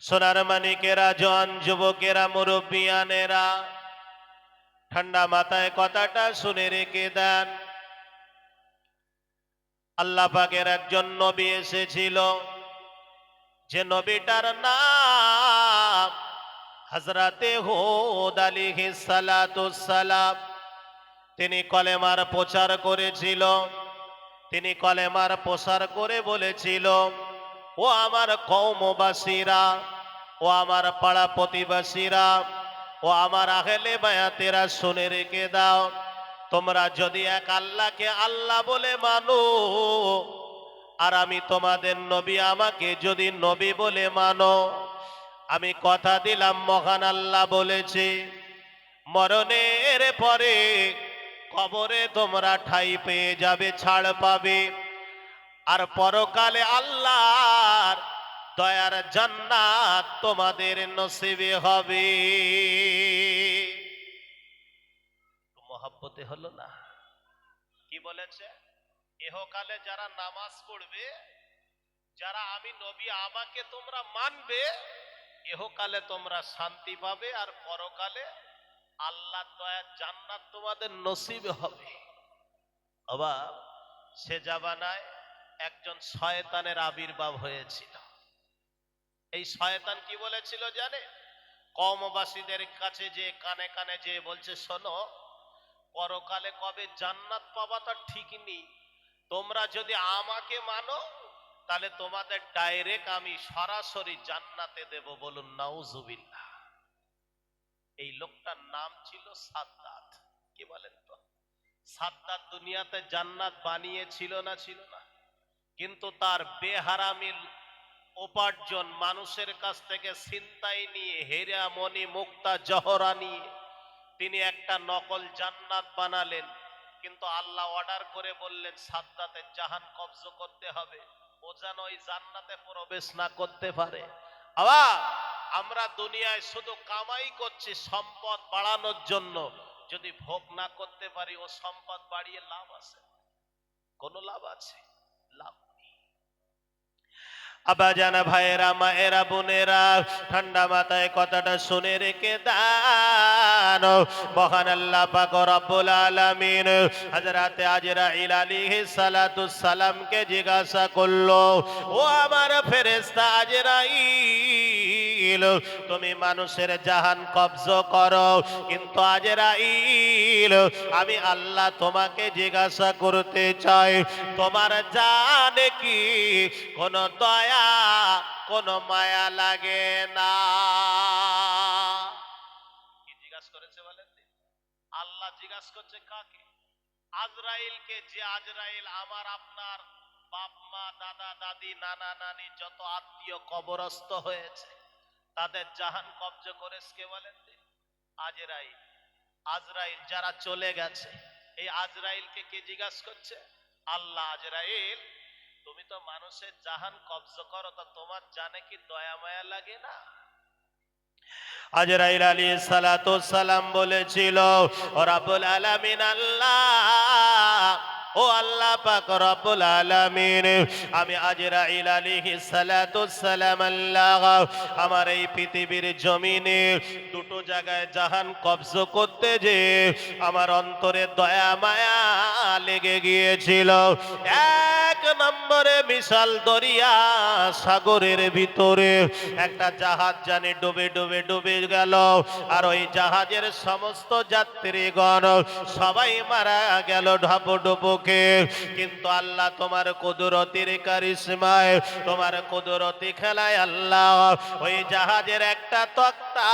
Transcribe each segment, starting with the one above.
সোনার মানিকেরা, জোয়ান যুবকেরা, মুরব্বিয়ানেরা, ঠান্ডা মাথায় কথাটা শুনে রেখে দেন। আল্লাহ পাকের একজন নবী এসেছিল, যে নবীটার নাম হযরতে হুদ আলাইহিস সালাতুস সালাম। তিনি কলেমার প্রচার করেছিল। তিনি কলেমার প্রচার করে বলেছিল, ও আমার কওমবাসীরা, ও আমার পাড়া প্রতিবাসীরা, ও আমার আহলে বায়াতেরা, শুনে রেখে দাও, তোমরা যদি এক আল্লাহকে আল্লাহ বলে মানো, আর আমি তোমাদের নবী আমাকে যদি নবী বলে মানো, আমি কথা দিলাম মহান আল্লাহ বলেছে, মরণের পরে কবরে তোমরা ঠাঁই পেয়ে যাবে, ছাড় পাবে, আর পরকালে আল্লাহর দয়ার জান্নাত তোমাদের নসিবে হবে। মহব্বতে হলো না? কি বলেছে? ইহকালে যারা নামাজ পড়বে, যারা আমি নবী আমাকে তোমরা মানবে, ইহকালে তোমরা শান্তি পাবে, আর পরকালে আল্লাহর দয়ার জান্নাত তোমাদের নসিবে হবে। আবার সে জামানায় একজন শয়তানের আবির্ভাব হয়েছিল। এই শয়তান কি বলেছিল জানে? কওমবাসীদের কাছে যে কানে কানে যে বলছে, শোনো, পরকালে কবে জান্নাত পাবা তার ঠিক নেই, তোমরা যদি আমাকে মানো তাহলে তোমাদের ডাইরেক্ট আমি সরাসরি জান্নাতে দেব। বলুন নাউজুবিল্লাহ। এই লোকটার নাম ছিল সাদ্দাত। কি বলেন তো? সাদ্দাত দুনিয়াতে জান্নাত বানিয়েছিল না ছিল না? কিন্তু তার বেহারামি উপার্জন, মানুষের কাছ থেকে ছিনতাই নিয়ে, হীরা মণি মুক্তা জহরা নিয়ে তিনি একটা নকল জান্নাত বানালেন। কিন্তু আল্লাহ অর্ডার করে বললেন, সাদ্দাতের জাহান কবজ করতে হবে, ও যেন ওই জান্নাতে প্রবেশ না করতে পারে। আবার আমরা দুনিয়ায় শুধু কামাই করছি সম্পদ বাড়ানোর জন্য, যদি ভোগ না করতে পারি ও সম্পদ বাড়িয়ে লাভ আছে? কোনো লাভ আছে? লাভ। আবাজান ভাইয়েরা, মায়েরা, বোনেরা, ঠান্ডা মাথায় কথাটা শুনে রেখে দান। মহান আল্লাহ পাক রব্বুল আলামিন হযরতে আজরাইল আলাইহিস সালাতুস সালামকে জিজ্ঞাসা করলো, ও আমার ফেরেশতা আজরাইল, তুমি মানুষের জাহান কবজ করো, কিন্তু আজরাইল আমি আল্লাহ তোমাকে জিজ্ঞাসা করতে চাই, তোমার জানে কি কোন দয়া, কোন মায়া লাগে না? কি জিজ্ঞাসা করেছে বলেন? আল্লাহ জিজ্ঞাসা করছে কাকে? আজরাইলকে। যে আজরাইল আমার আপনার বাপ মা, দাদা দাদি, নানা নানি, যত আত্মীয় কবরস্থ হয়েছে তাদের জাহান কবজ করেছে কে বলেন? আজরাইল। আজরাইল যারা চলে গেছে, এই আজরাইলকে কে জিজ্ঞাসা করছে? আল্লাহ। আজরাইল, তুমি তো মানুষের জাহান কবজ করো, তা তোমার জানে কি দয়া মায়া লাগে না? আজরাইল আলাইহিস সালাতু সালাম বলেছিল, ও রব্বুল আলামিন আল্লাহ, ও আল্লাহ পাক রব্বুল আলামিন, আমি আজরাইল আলাইহিস সালাতু সালাম আল্লাহ আমার এই পৃথিবীর জমিনে দুটো জায়গায় জাহান কবজ করতে যে আমার অন্তরে দয়া মায়া লেগে গিয়েছিল। এক নম্বরে বিশাল দরিয়া সাগরের ভিতরে একটা জাহাজ জানে ডুবে ডুবে ডুবে গেল, আর ওই জাহাজের সমস্ত যাত্রীগণ সবাই মারা গেল ঢাবুডুবুকে। কিন্তু আল্লাহ তোমার কুদরতির কারিশমায়, তোমার কুদরতি খেলায় আল্লাহ ওই জাহাজের একটা তক্তা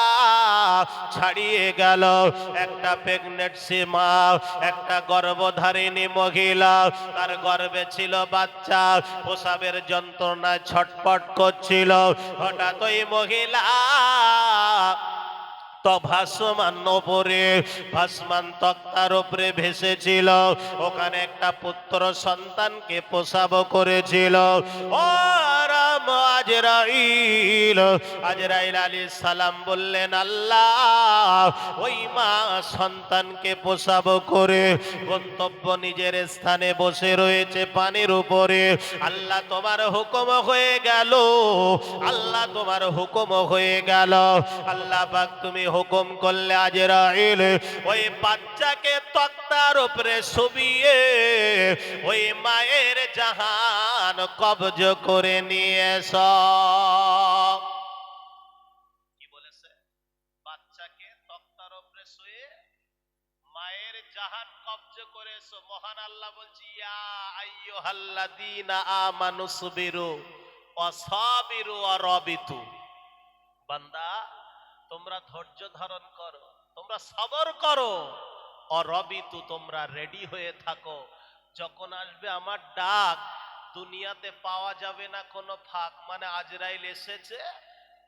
ছাড়িয়ে গেল। একটা প্রেগনেন্সি মা, একটা গর্ভধারিণী মহিলা, তার গর্ভে ছিল বাচ্চা, প্রসবের যন্ত্রণায় ছটফট করছিল। হঠাৎ ওই মহিলা তো ভাসমান ওপরে ভাসমান তক্তার উপরে ভেসেছিল, ওখানে একটা পুত্র সন্তানকে প্রসব করেছিল। ও রাম আজরাইল, আজরাইল আলাইহিস সালাম বললেন, আল্লাহ ওই মা সন্তানকে প্রসব করে গন্তব্য নিজের স্থানে বসে রয়েছে পানির উপরে। আল্লাহ তোমার হুকুম হয়ে গেল, আল্লাহ তোমার হুকুম হয়ে গেল। আল্লাহ পাক তুমি হুকুম করলে আজরাইল ওই বাচ্চাকে তক্তার উপরে শুবিয়ে ওই মায়ের জাহান কবজ করে নিয়ে এস। কি বলেছে? বাচ্চাকে তক্তার উপরে শুয়ে মায়ের জাহান কবজ করে এসো। মহান আল্লাহ বলছি, ইয়া আইয়ুহাল্লাযীনা আমানু সুবিরু ওয়াসাবিরু ওয়ারাবিতু। বান্দা তোমরা ধৈর্য ধারণ করো, তোমরা সবর করো, অরবিতু তোমরা রেডি হয়ে থাকো। যখন আসবে আমার ডাক, দুনিয়াতে পাওয়া যাবে না কোনো ফাঁক। মানে আজরাইল এসেছে,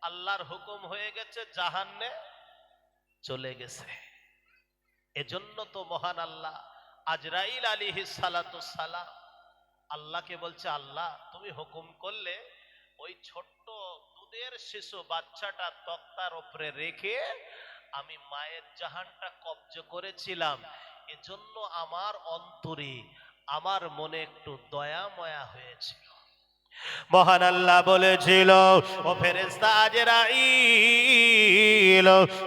আল্লাহর হুকুম হয়ে গেছে, জাহান্নে চলে গেছে। এজন্য তো মহান আল্লাহ আজরাইল আলাইহিস সালাতুস সালাম আল্লাহকে বলছে, আল্লাহ তুমি হুকুম করলে ওই ছোট্ট দুধের শিশু বাচ্চাটা তক্তার উপরে রেখে আমি মায়ের জাহানটা কবজ করেছিলাম। এজন্য আমার অন্তরে আমার মনে একটু দয়া ময়া হয়েছিল। মহান আল্লাহ বলেছিল, ও ফেরেশতা আজরাইল,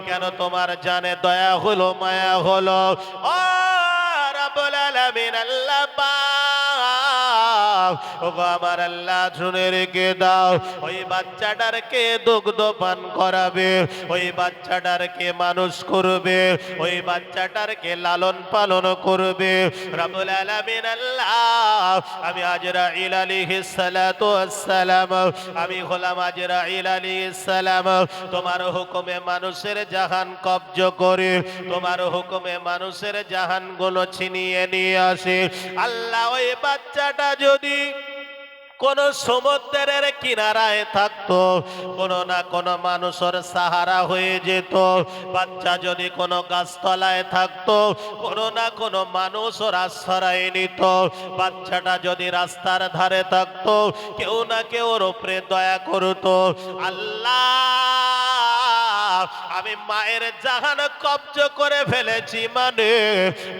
কেন তোমার জানে দয়া হলো মায়া হলো? ও রাব্বুল আলামিন আল্লাহ পাক, ওগো আমার আল্লাহ শুনে রেখে দাও, ওই বাচ্চাটারকে দুগ্ধ পান করাবে, ওই বাচ্চাটারকে মানুষ করবে, ওই বাচ্চাটারকে লালন পালন করবে। রাব্বুল আলামিন আল্লাহ, আমি আজরাইল আলাইহিস সালাতু ওয়াস সালাম, আমি হলাম আজরাইল আলাইহিস সালাম, তোমার হুকুমে মানুষের জাহান কবজ করে, তোমার হুকুমে মানুষের জাহান গুলো ছিনিয়ে নিয়ে আসে। আল্লাহ ওই বাচ্চাটা যদি কোন সমুদ্রের কিনারায় থাকতো, কোন না কোন মানুষের সাহারা হয়ে যেত। বাচ্চা যদি কোন গাছতলায় থাকতো, কোন না কোন মানুষ ওর আশ্রয় নিত। বাচ্চাটা যদি রাস্তার ধারে থাকতো, কেউ না কেউ ওর উপরে দয়া করতো। আল্লাহ আমি মায়ের জাহান কবজ করে ফেলেছি, মানে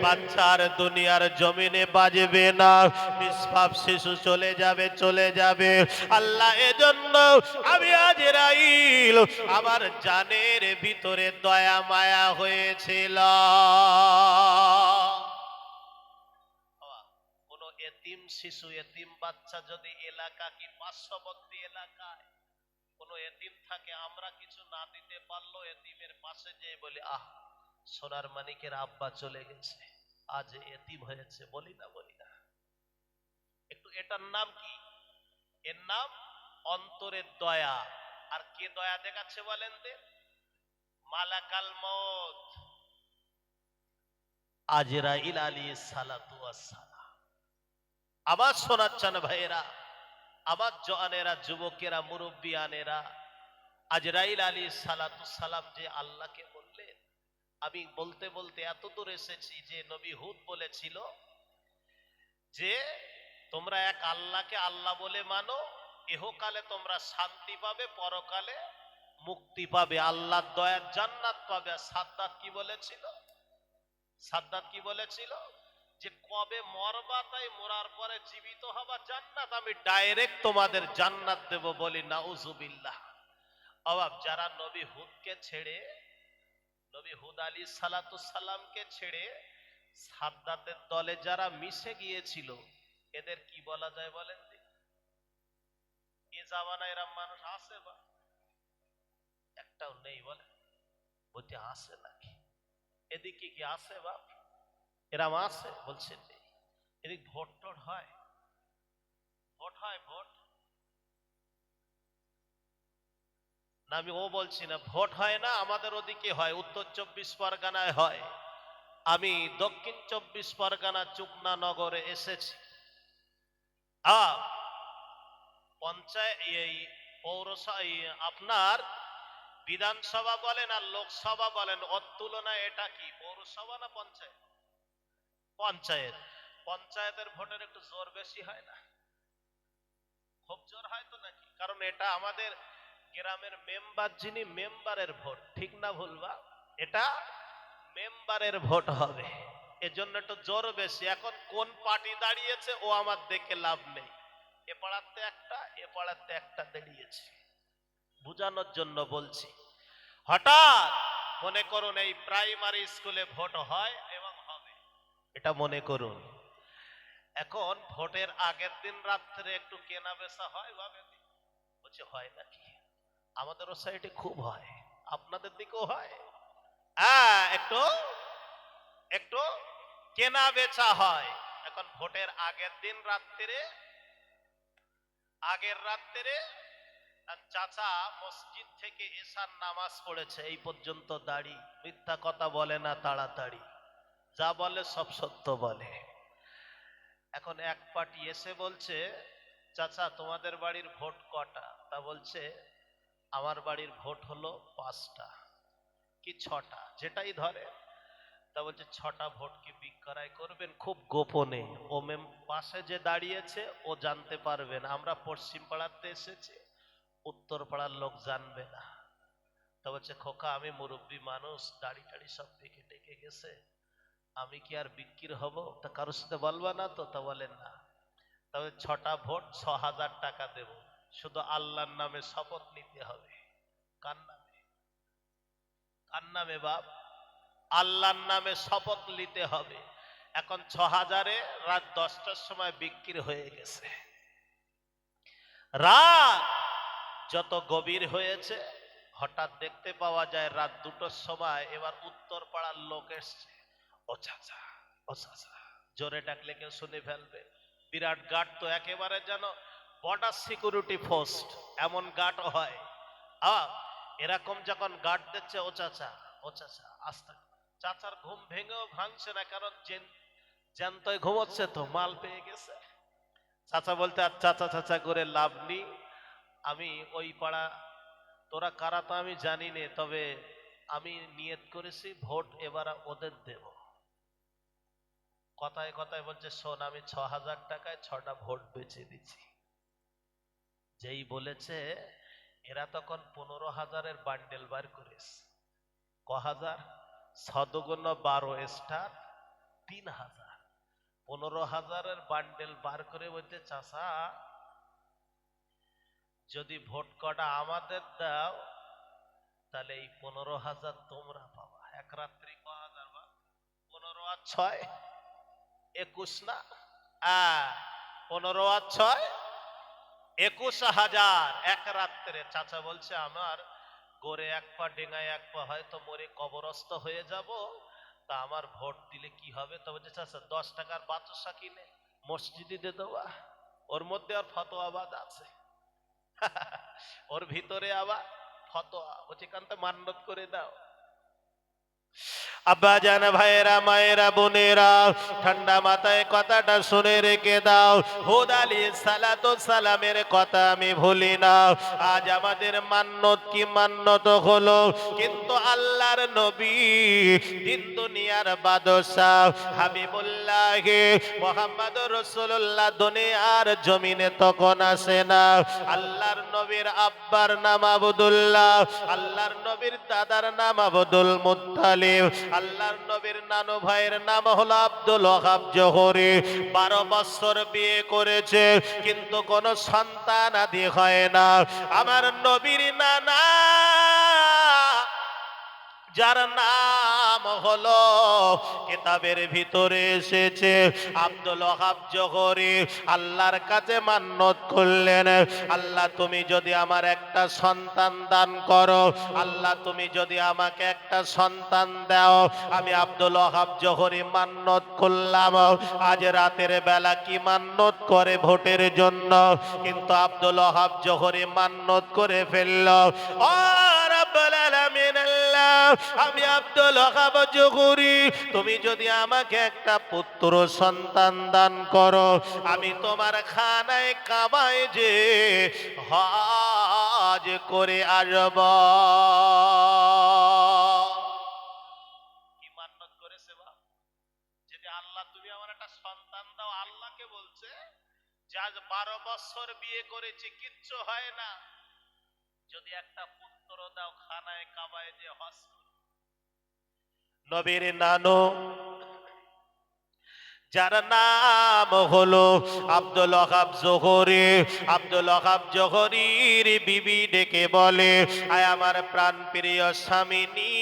বাচ্চার দুনিয়ার জমিনে বাজবে না, নিষ্পাপ শিশু চলে যাবে, চলে যাবে। আল্লাহ এজন্য আমি আজরাইল আমার জানের ভিতরে দয়া মায়া হয়েছিল। কোন এতিম শিশু, এতিম বাচ্চা যদি এলাকা কি পার্শ্ববর্তী এলাকায় কোন এতিম থাকে, আমরা কিছু না দিতে পারলো এতিমের পাশে যেয়ে বলি, আহ সোনার মানিকের আব্বা চলে গেছে, আজ এতিম হয়েছে, বলি না? বলি না? একটু এটার নাম কি? এর নাম অন্তরের দয়া। আর কে দয়া দেখাচ্ছে বলেন তো? মালাকাল মউত আজরাইল আলাইহিস সালাতু ওয়াস সালাম। আবার শোনাচ্ছেন ভাইয়েরা, আমার জওয়ানেরা, যুবকেরা, মুরব্বিয়ানেরা, আজরাইল আলাইহিস সালাতু সালাম যে আল্লাহকে বললেন। আমি বলতে বলতে এত দূর এসেছি যে নবী হুদ বলেছিল যে তোমরা এক আল্লাহকে আল্লাহ বলে মানো, ইহকালে তোমরা শান্তি পাবে, পরকালে মুক্তি পাবে, আল্লাহর দয়ার জান্নাত পাবে। আর সাদ্দাত কি বলেছিল? সাদ্দাত কি বলেছিল? যে কবে মরবা, তাই মরার পরে জীবিত হবা, জান্নাত আমি ডাইরেক্ট তোমাদের জান্নাত দেব। বলি নাউজুবিল্লাহ। অবাব যারা নবী হুদকে ছেড়ে, নবী হুদ আলাইহিস সালাতু সালামকে ছেড়ে সাদ্দাতের দলে যারা মিশে গিয়েছিল, এদের কি বলা যায় বলেন? এ জামানায় এরা মানুষ আছে বা একটাও নেই? বলে বলতে আছে নাকি? এদিকে কি আছে বাপ? এরাম আছে? বলছেন নেই। এদিক ভোট টোট হয়? ভোট হয়? ভোট না, আমি ও বলছি না, ভোট হয় না। আমাদের ওদিকে হয়, উত্তর 24 পরগনায় হয়। আমি দক্ষিণ 24 পরগনা চুকনা নগরে এসেছি। পঞ্চায়েত, এই পৌরসভা, আপনার বিধানসভা বলেন আর লোকসভা বলেন, ওর তুলনায় এটা কি পৌরসভা না পঞ্চায়েত? পঞ্চায়েত। পঞ্চায়েতের ভোটের একটু জোর বেশি হয় না? খুব জোর হয় তো নাকি? কারণ এটা আমাদের গ্রামের মেম্বার, যিনি মেম্বারের ভোট, ঠিক না ভুলবা? এটা মেম্বারের ভোট হবে, এজন্য একটু জোর বেশি। এখন কোন পার্টি দাঁড়িয়েছে ও আমার দেখে লাভ নেই, এ পাড়াতে একটা এ পাড়াতে একটা দাঁড়িয়েছে, বুঝানোর জন্য বলছি। হঠাৎ মনে করুন এই প্রাইমারি স্কুলে ভোট হয় এবং হবে, এটা মনে করুন। এখন ভোটের আগের দিন রাত্রে একটু কেনা বেচা হয়, ভাবেন বলছে হয় নাকি? আমাদের ও সাইডে খুব হয়, আপনাদের দিকেও হয়? হ্যাঁ, একটু একটু কেনা বেচা হয়। এখন ভোটের আগের দিন রাত্রে, আগের রাত্রে চাচা মসজিদ থেকে এশার নামাজ পড়েছে, এই পর্যন্ত দাঁড়ি, মিথ্যা কথা বলে না, তাড়াতাড়ি যা বলে সব সত্য বলে। এখন এক পার্টি এসে বলছে, চাচা তোমাদের বাড়ির ভোট কটা? তা বলছে আমার বাড়ির ভোট হলো 5টা কি 6টা, যেটাই ধরে। তা বলছে 6টা ভোট কি বিক্রয় করবেন? খুব গোপনে, ও পাশে যে দাঁড়িয়েছে ও জানতে পারবেন, আমরা পশ্চিম পাড়াতে এসেছি, উত্তর পাড়ার লোক জানবে না। তা বলছে খোকা আমি মুরব্বী মানুষ, দাড়ি টাড়ি সব পেকে টেকে গেছে, আমি কি আর বিক্রি হব? তা কারোর সাথে বলবা না তো? তা বলেন না। তবে 6টা ভোট 6,000 টাকা দেব, শুধু আল্লাহর নামে শপথ নিতে হবে। কার নামে? কার নামে বাপ? আল্লাহর নামে শপথ নিতে হবে। এখন 6,000-এ রাত 10টার সময় বিক্রি হয়ে গেছে। রাত যত গভীর হয়েছে, হঠাৎ দেখতে পাওয়া যায় রাত 2টোর সময় এবার উত্তর পাড়ার লোক এসছে। ও চাচা, ও চাচা, জোরে ডাকলে কেউ শুনে ফেলবে। বিরাট গার্ড তো, একেবারে যেন বর্ডার সিকিউরিটি পোস্ট, এমন গার্ডও হয়। এরকম যখন গার্ড দিচ্ছে, ও চাচা, ও চাচা, আস্তে। চাচার ঘুম ভেঙেও ভাঙছে না, কারণ জ্যান্তই ঘুমোচ্ছে তো, মাল পেয়ে গেছে। চাচা বলতে আর চাচা চাচা করে লাভ নেই, আমি ওই পাড়া, তোরা কারা তো আমি জানি নে, তবে আমি নিয়ত করেছি ভোট এবার ওদের দেব। কথায় কথায় বলছে শোন, আমি 6,000 টাকায় 6টা ভোট বেচে দিচ্ছি। যেই বলেছে, এরা তখন 15,000-এর বান্ডেল বার করেছে। ক হাজার? 6×12 স্টার 3,000, 15,000-এর বান্ডেল বার করে বলতে, চাচা যদি ভোট কটা আমাদের দাও তাহলে এই 15,000 তোমরা পাবা। এক রাত্রি ক হাজার? 15 আর 6 21 না? 15 আর 6 21,000 এক রাত্রে। চাচা বলছে আমার গড়ে এক পা ডেঙায় এক পা, হয়তো মরে কবরস্থ হয়ে যাব, তা আমার ভোট দিলে কি হবে? তো বলছে চাচা 10 টাকার বাতাসা কিনে মসজিদে দিয়ে দেওয়া, ওর মধ্যে আর ফতোয়াবাদ আছে। ওর ভিতরে আবার ফতোয়া, বলছে কান্তে মান্নত করে দাও। আব্বা জান, ভাইয়েরা, মায়েরা, বোনেরা, ঠান্ডা মাথায় কথাটা শুনে রেখে দাও। হুদ আলাইহিস সালাতু সালামের কথা আমি ভুলি না। আজ আমাদের মান্নত কি মান্নত হলো, কিন্তু আল্লাহর নবী, দিন দুনিয়ার বাদশাহ হাবিবুল্লাহ মুহাম্মদুর রাসূলুল্লাহ দুনিয়ার জমিনে তখন আসে না। আল্লাহর নবীর আব্বার নাম আব্দুল্লাহ, আল্লাহর নবীর দাদার নাম আব্দুল মুত্তালিব, আল্লাহর নবীর নানু ভাইয়ের নাম হলো আব্দুল ওয়াহাব জোহরি। 12 বছর বিয়ে করেছে, কিন্তু কোনো সন্তান আদি হয় না। আমার নবীর নানা, যার নাম হলো কিতাবের ভিতরে এসেছে আব্দুল ওয়াহাব জোহরি, আল্লাহর কাছে মান্নত করলেন, আল্লাহ তুমি যদি আমার একটা সন্তান দান করো, আল্লাহ তুমি যদি আমাকে একটা সন্তান দাও, আমি আব্দুল ওয়াহাব জোহরি মান্নত করলাম আজ রাতের বেলা কি মান্নত করে ভোটের জন্য, কিন্তু আব্দুল ওয়াহাব জোহরি মান্নত করে ফেলল। ও রব্বুল আলামিন আল্লাহ, আমি আব্দুল ওয়াহাব জহুরি, তুমি যদি আমাকে একটা পুত্র সন্তান দান করো, আমি তোমার খানায় কাবায় যে হজ করে আসব। কি মান্নত করেছে বাপ? যদি আল্লাহ তুমি আমার একটা সন্তান দাও, আল্লাহকে বলছে যে আজ 12 বছর বিয়ে করেছি, কিচ্ছু হয় না, যদি একটা পুত্র দাও খানায় কাবায় যে হজ। নবীর নানু যার নাম হলো আব্দুল ওয়াহাব জোহরি, আব্দুল ওয়াহাব জোহরির বিবি ডেকে বলে, আয় আমার প্রাণ প্রিয় স্বামিনী,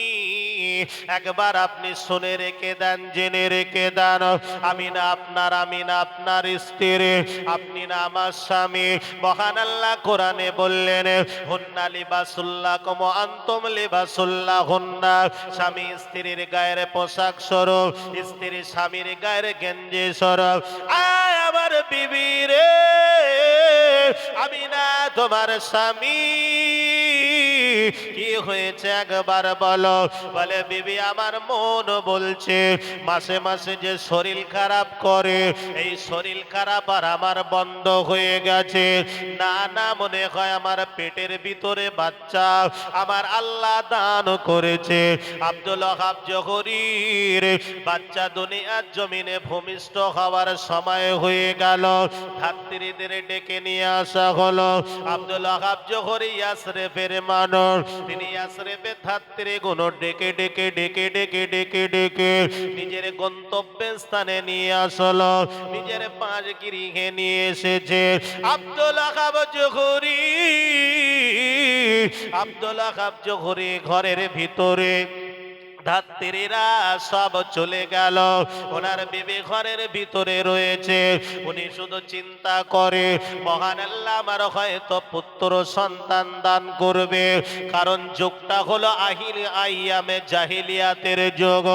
একবার আপনি শুনে রেখে দেন, জেনে রেখে দেন, আমি না আপনার স্ত্রী, আপনি না আমার স্বামী। মহান আল্লাহ কোরআনে বললেন, হুন্না লিবাসুল্লাকুম ওয়া আনতুম লিবাসুল্লাহুন্না, স্বামী স্ত্রীর গায়ের পোশাক স্বরূপ, স্ত্রী স্বামীর গায়ের গেঞ্জি স্বরূপ। আয় আমার বিবি রে, আমি না তোমার স্বামী, কি হয়েছে একবার বলো। বলে, বিবি আমার মন বলছে মাসে মাসে যে শরীর খারাপ করে, এই শরীর খারাপ আর আমার বন্ধ হয়ে গেছে। না না, মনে হয় আমার পেটের ভিতরে বাচ্চা আমার আল্লাহ দান করেছে। আব্দুল ওয়াহাব জোহরির বাচ্চা দুনিয়ার জমিনে ভূমিষ্ঠ হওয়ার সময় হয়ে গেল। ধাত্রীদের ডেকে নিয়ে আসা হলো। আব্দুল ওয়াহাব জোহরি ইয়াসরিফের মানুষ, তিনি ইয়াসরিফের ধাত্রীগুলো ডেকে ডেকে ডেকে ডেকে ডেকে ডেকে নিজের গন্তব্যের স্থানে নিয়ে আসলো, নিজের পাঁচ গৃহে নিয়ে এসেছে। আব্দুল ওয়াহাব জোহরি, আব্দুল ওয়াহাব জোহরি ঘরের ভিতরে, ধাত্রীরা সব চলে গেল, ওনার বিবি ঘরের ভিতরে রয়েছে। উনি শুধু চিন্তা করে, মহান আল্লাহ আমার হয়তো পুত্র সন্তান দান করবে, কারণ যুগটা হলো আইয়ামে জাহিলিয়াতের যুগ,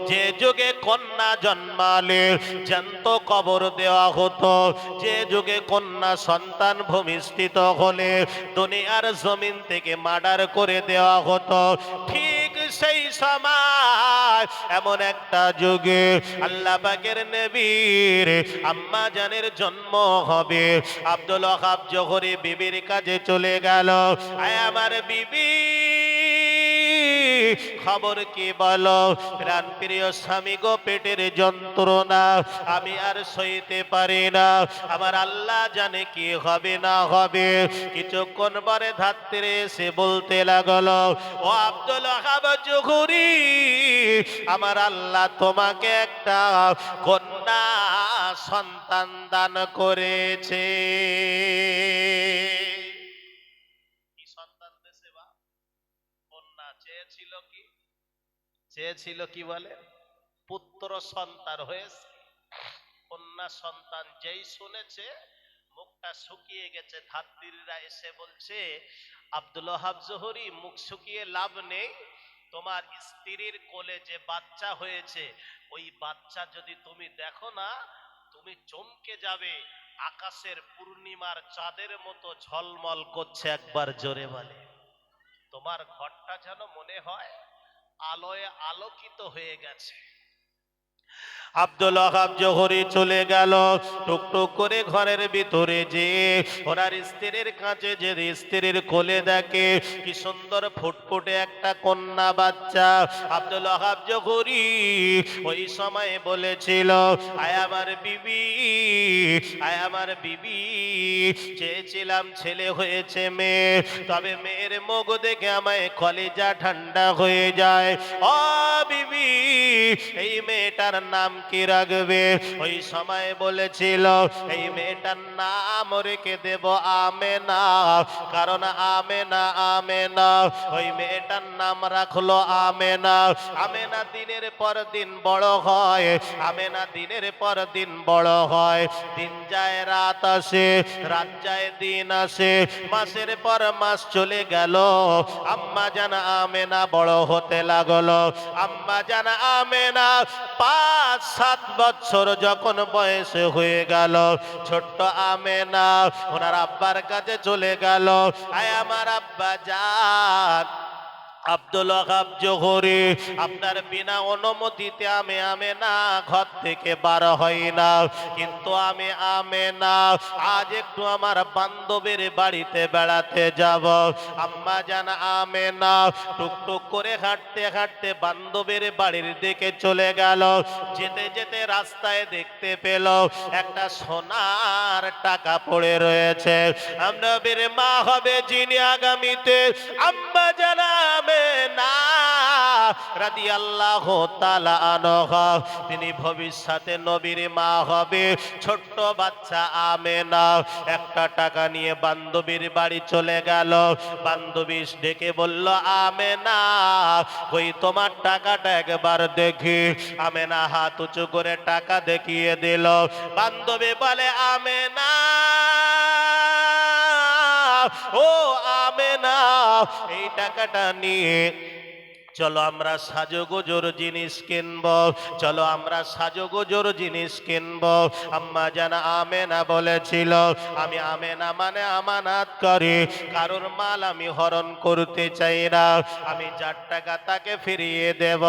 যে যুগে কন্যা জন্মালে জ্যান্ত কবর দেওয়া হতো, যে যুগে কন্যা সন্তান ভূমিষ্ঠিত হলে দুনিয়ার জমিন থেকে মার্ডার করে দেওয়া হতো। ঠিক সেই সময় এমন একটা যুগে আল্লাহ পাকের নবীর আম্মা জানের জন্ম হবে। আব্দুল ওয়াহাব জোহরি বিবির কাছে চলে গেল, আয় আমার বিবি, খবর কি বলো। প্রাণ প্রিয় স্বামী গো, পেটের যন্ত্রণা আমি আর সইতে পারি না, আমার আল্লাহ জানে কি হবে না হবে। কিছুক্ষণ পরে ধাত্রী এসে বলতে লাগলো, ও আব্দুল ওয়াহাব জোহরি, আমার আল্লাহ তোমাকে একটা কন্যা সন্তান দান করেছে। কি সন্তান দেশে বা কন্যা চেয়েছিল, কি চেয়েছিল, কি বলে, পুত্র সন্তান হয়েছে। কন্যা সন্তান যেই শুনেছে মুখটা শুকিয়ে গেছে। ধাত্রীরা এসে বলছে, আব্দুল ওয়াহাব জোহরি, মুখ শুকিয়ে লাভ নেই, তোমার স্ত্রীর কোলে যে বাচ্চা হয়েছে, ওই বাচ্চা যদি তুমি দেখো না, তুমি চমকে যাবে, আকাশের পূর্ণিমার চাঁদের মতো ঝলমল করছে। একবার জোরে বলে, তোমার ঘরটা যেন মনে হয় আলোয় আলোকিত হয়ে গেছে। আব্দুল ওয়াহাব জোহরি চলে গেল, টুকটুক করে ঘরের ভিতরে যে ওনার স্ত্রীর কাছে যে স্ত্রীর কোলে দেখে কি সুন্দর ফুটফুটে একটা কন্যা বাচ্চা। আব্দুল ওয়াহাব জোহরি ওই সময় বলেছিল, আয় আমার বিবি, আয় আমার বিবি, চেয়েছিলাম ছেলে হয়েছে মেয়ে, তবে মেয়ের মুখ দেখে আমায় কলিজা ঠান্ডা হয়ে যায়। ও বিবি, এই মেয়েটার নাম কি রাখবে? ওই সময় বলেছিল, এই মেয়েটার নাম রেখে দেব আমেনা, কারণ আমেনা আমেনা, ওই মেয়েটার নাম রাখলো আমেনা। আমেনা দিনের পর দিন বড় হয়, আমেনা দিনের পর দিন বড় হয়। দিন যায় রাত আসে, রাত যায় দিন আসে, মাসের পর মাস চলে গেল। আম্মা জান আমেনা বড় হতে লাগলো। আম্মা জান আমেনা 5-7 বছর যখন বয়স হয়ে গেল, ছোট্ট আমেনা ওনার আব্বার কাছে চলে গেল, আয় আমার আব্বা জান, আব্দুল ওয়াহাব জোহরি, আপনার বিনা অনুমতিতে আমি আমেনা ঘর থেকে বার হই না, কিন্তু আমি আমেনা আজ একটু আমার বান্ধবীর বাড়িতে বেড়াতে যাব। আম্মা জান আমেনা টুকটুক করে হাঁটতে হাঁটতে বান্ধবীর বাড়ির দিকে চলে গেল। যেতে যেতে রাস্তায় দেখতে পেল একটা সোনার টাকা পড়ে রয়েছে। নবীর মা হবে যিনি আগামীতে আম্মা জানা আমেনা রাদিয়াল্লাহু তাআলা আনহা, তিনি ভবিষ্যতে নবীর মা হবে। ছোট্ট বাচ্চা আমেনা একটা টাকা নিয়ে বান্ধবীর বাড়ি চলে গেল। বান্ধবী ডেকে বলল, আমেনা ওই তোমার টাকাটা একবার দেখি। আমেনা হাত উঁচু করে টাকা দেখিয়ে দিল। বান্ধবী বলে, আমেনা ও আমেনা, এই টাকাটা নিয়ে চলো আমরা সাজগোজোর জিনিস কিনবো, চলো আমরা সাজগোজোর জিনিস কিনবো। আম্মা জান আমেনা বলেছিল, আমি আমেনা মানে আমানত করি, কারোর মাল আমি হরণ করতে চাই না, আমি যার টাকা তাকে ফিরিয়ে দেব।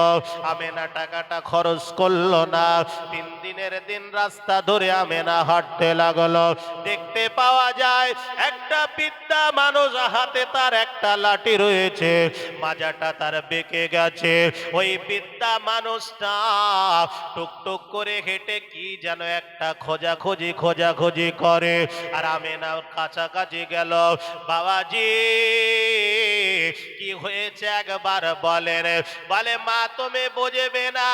আমেনা টাকাটা খরচ করলো না। 3 দিনের দিন রাস্তা ধরে আমেনা হাঁটতে লাগলো। দেখতে পাওয়া যায় একটা বৃদ্ধা মানুষ, হাতে তার একটা লাঠি রয়েছে, মাজাটা তার বেঁকে গেছে। ওই বৃদ্ধা মানুষটা টুকটুক করে হেঁটে কি যেন একটা খোঁজাখুঁজি করে। আর আমেনা কাছাকাছি গেল। বাবাজি কি হয়েছে একবার বলেন। বলে, মা তুমি বুঝবে না,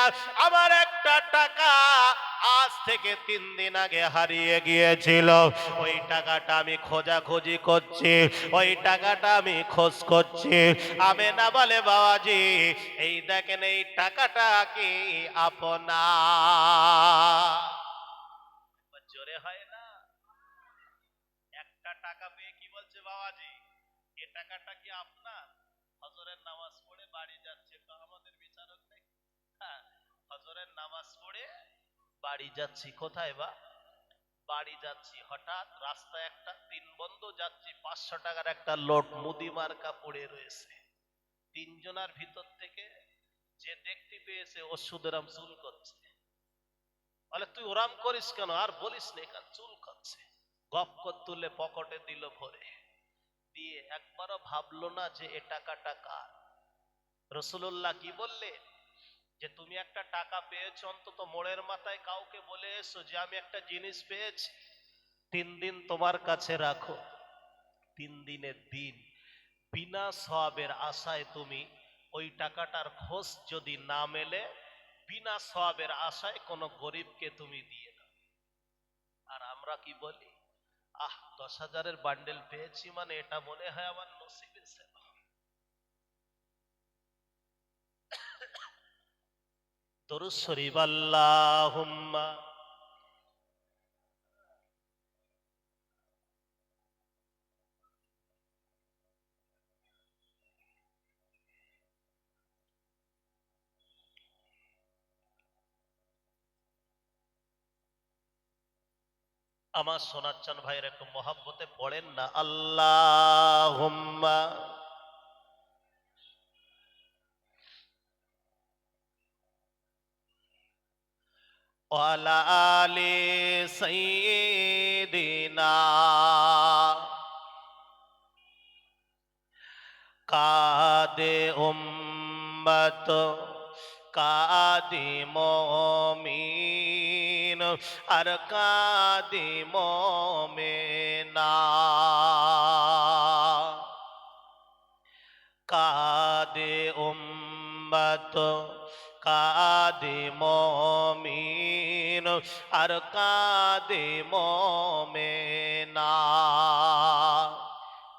আমার একটা টাকা আজ থেকে 3 দিন আগে হারিয়ে গিয়েছিল। ওই টাকাটা আমি খোঁজাখুঁজি করছি, ওই টাকাটা আমি খোঁজ করছি। আমেনা বলে, বাবাজি এই দেখেন এই টাকাটা কি আপনার? জোরে হয় না? একটা টাকা পেয়ে কি বলছে, বাবাজি এ টাকাটা কি আপনার? ফজরের নামাজ পড়ে বাড়ি যাচ্ছে, তো আমাদের বিচারক নেই। হ্যাঁ, ফজরের নামাজ পড়ে বাড়ি যাচ্ছি। কোথায় বা? বাড়ি যাচ্ছি। হঠাৎ রাস্তায় একটা 3 বন্ধু যাচ্ছি, 500 টাকার একটা লোট মুদি মার্কা পড়ে রয়েছে। 3 জনার ভিতর থেকে যে দেখতে পেয়েছে ও সুদরাম চুল করছে। বলে, তুই ওরাম করিস কেন? আর বলিস না, কেন চুল করছে। গপ কর তুলে পকেটে দিল ভরে, দিয়ে একবারও ভাবলো না যে এ টাকাটা কার। রাসূলুল্লাহ কি বললেন, যে তুমি একটা টাকা পেয়েছো, অন্তত মোড়ের মাথায় কাউকে বলে এসো যে আমি একটা জিনিস পেয়েছি, 3 দিন তোমার কাছে রাখো। 3 দিনের দিন বিনা সওয়াবের আশায় তুমি ওই টাকাটার খোঁজ যদি না মেলে, বিনা সওয়াবের আশায় কোনো গরিবকে তুমি দিয়ে দাও। আর আমরা কি বলি, 10,000-এর বান্ডেল পেয়েছি মানে এটা মনে হয় আমার নসিবে ছিল। দরুদ শরীফ আল্লাহুম্মা। আমার সোনাচ্চান ভাইয়ের একটু মহাব্বতে পড়েন না, আল্লাহুম্মা ওয়ালা আলি সাইয়্যিদিনা কাদে উম্মত কাদি মুমিন আর কাদি মুমিনা কাদে উম্মত কাদে মুমিন আর কাদে মুমিনা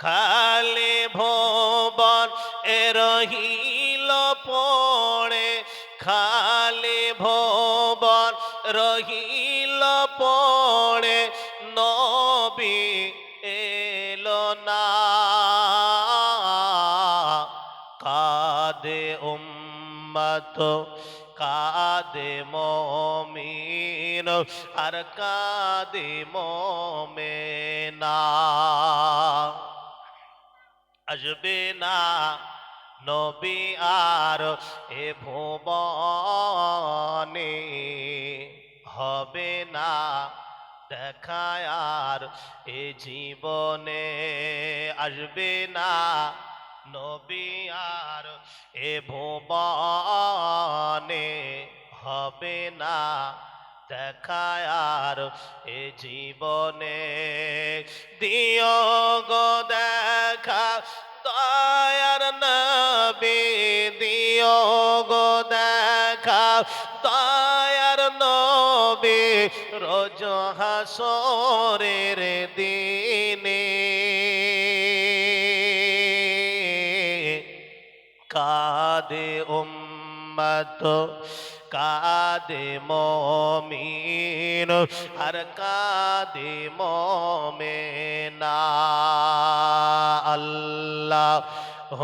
খালি ভুবন এ রহিল পড়ে, খালি ভুবন রহিল পড়ে, নবী এলো না। কাদে উম্মত কাদে মুমিন আর কাদে মুমিনা। আসবে না নবী আর এ ভুবনে হবে না দেখা আর এ জীবনে, আসবে না নবী আর এ ভুবনে, হবে না দেখা আর এ জীবনে। দিও গো দেখা দয়ার নবী, দিও গো দেখা দয়ার নবী, রোজ হাসরের দিনে। কাঁদে উম্মত, কাঁদে মুমিন, আর কাঁদে মুমিনা। আল্লাহুম্মা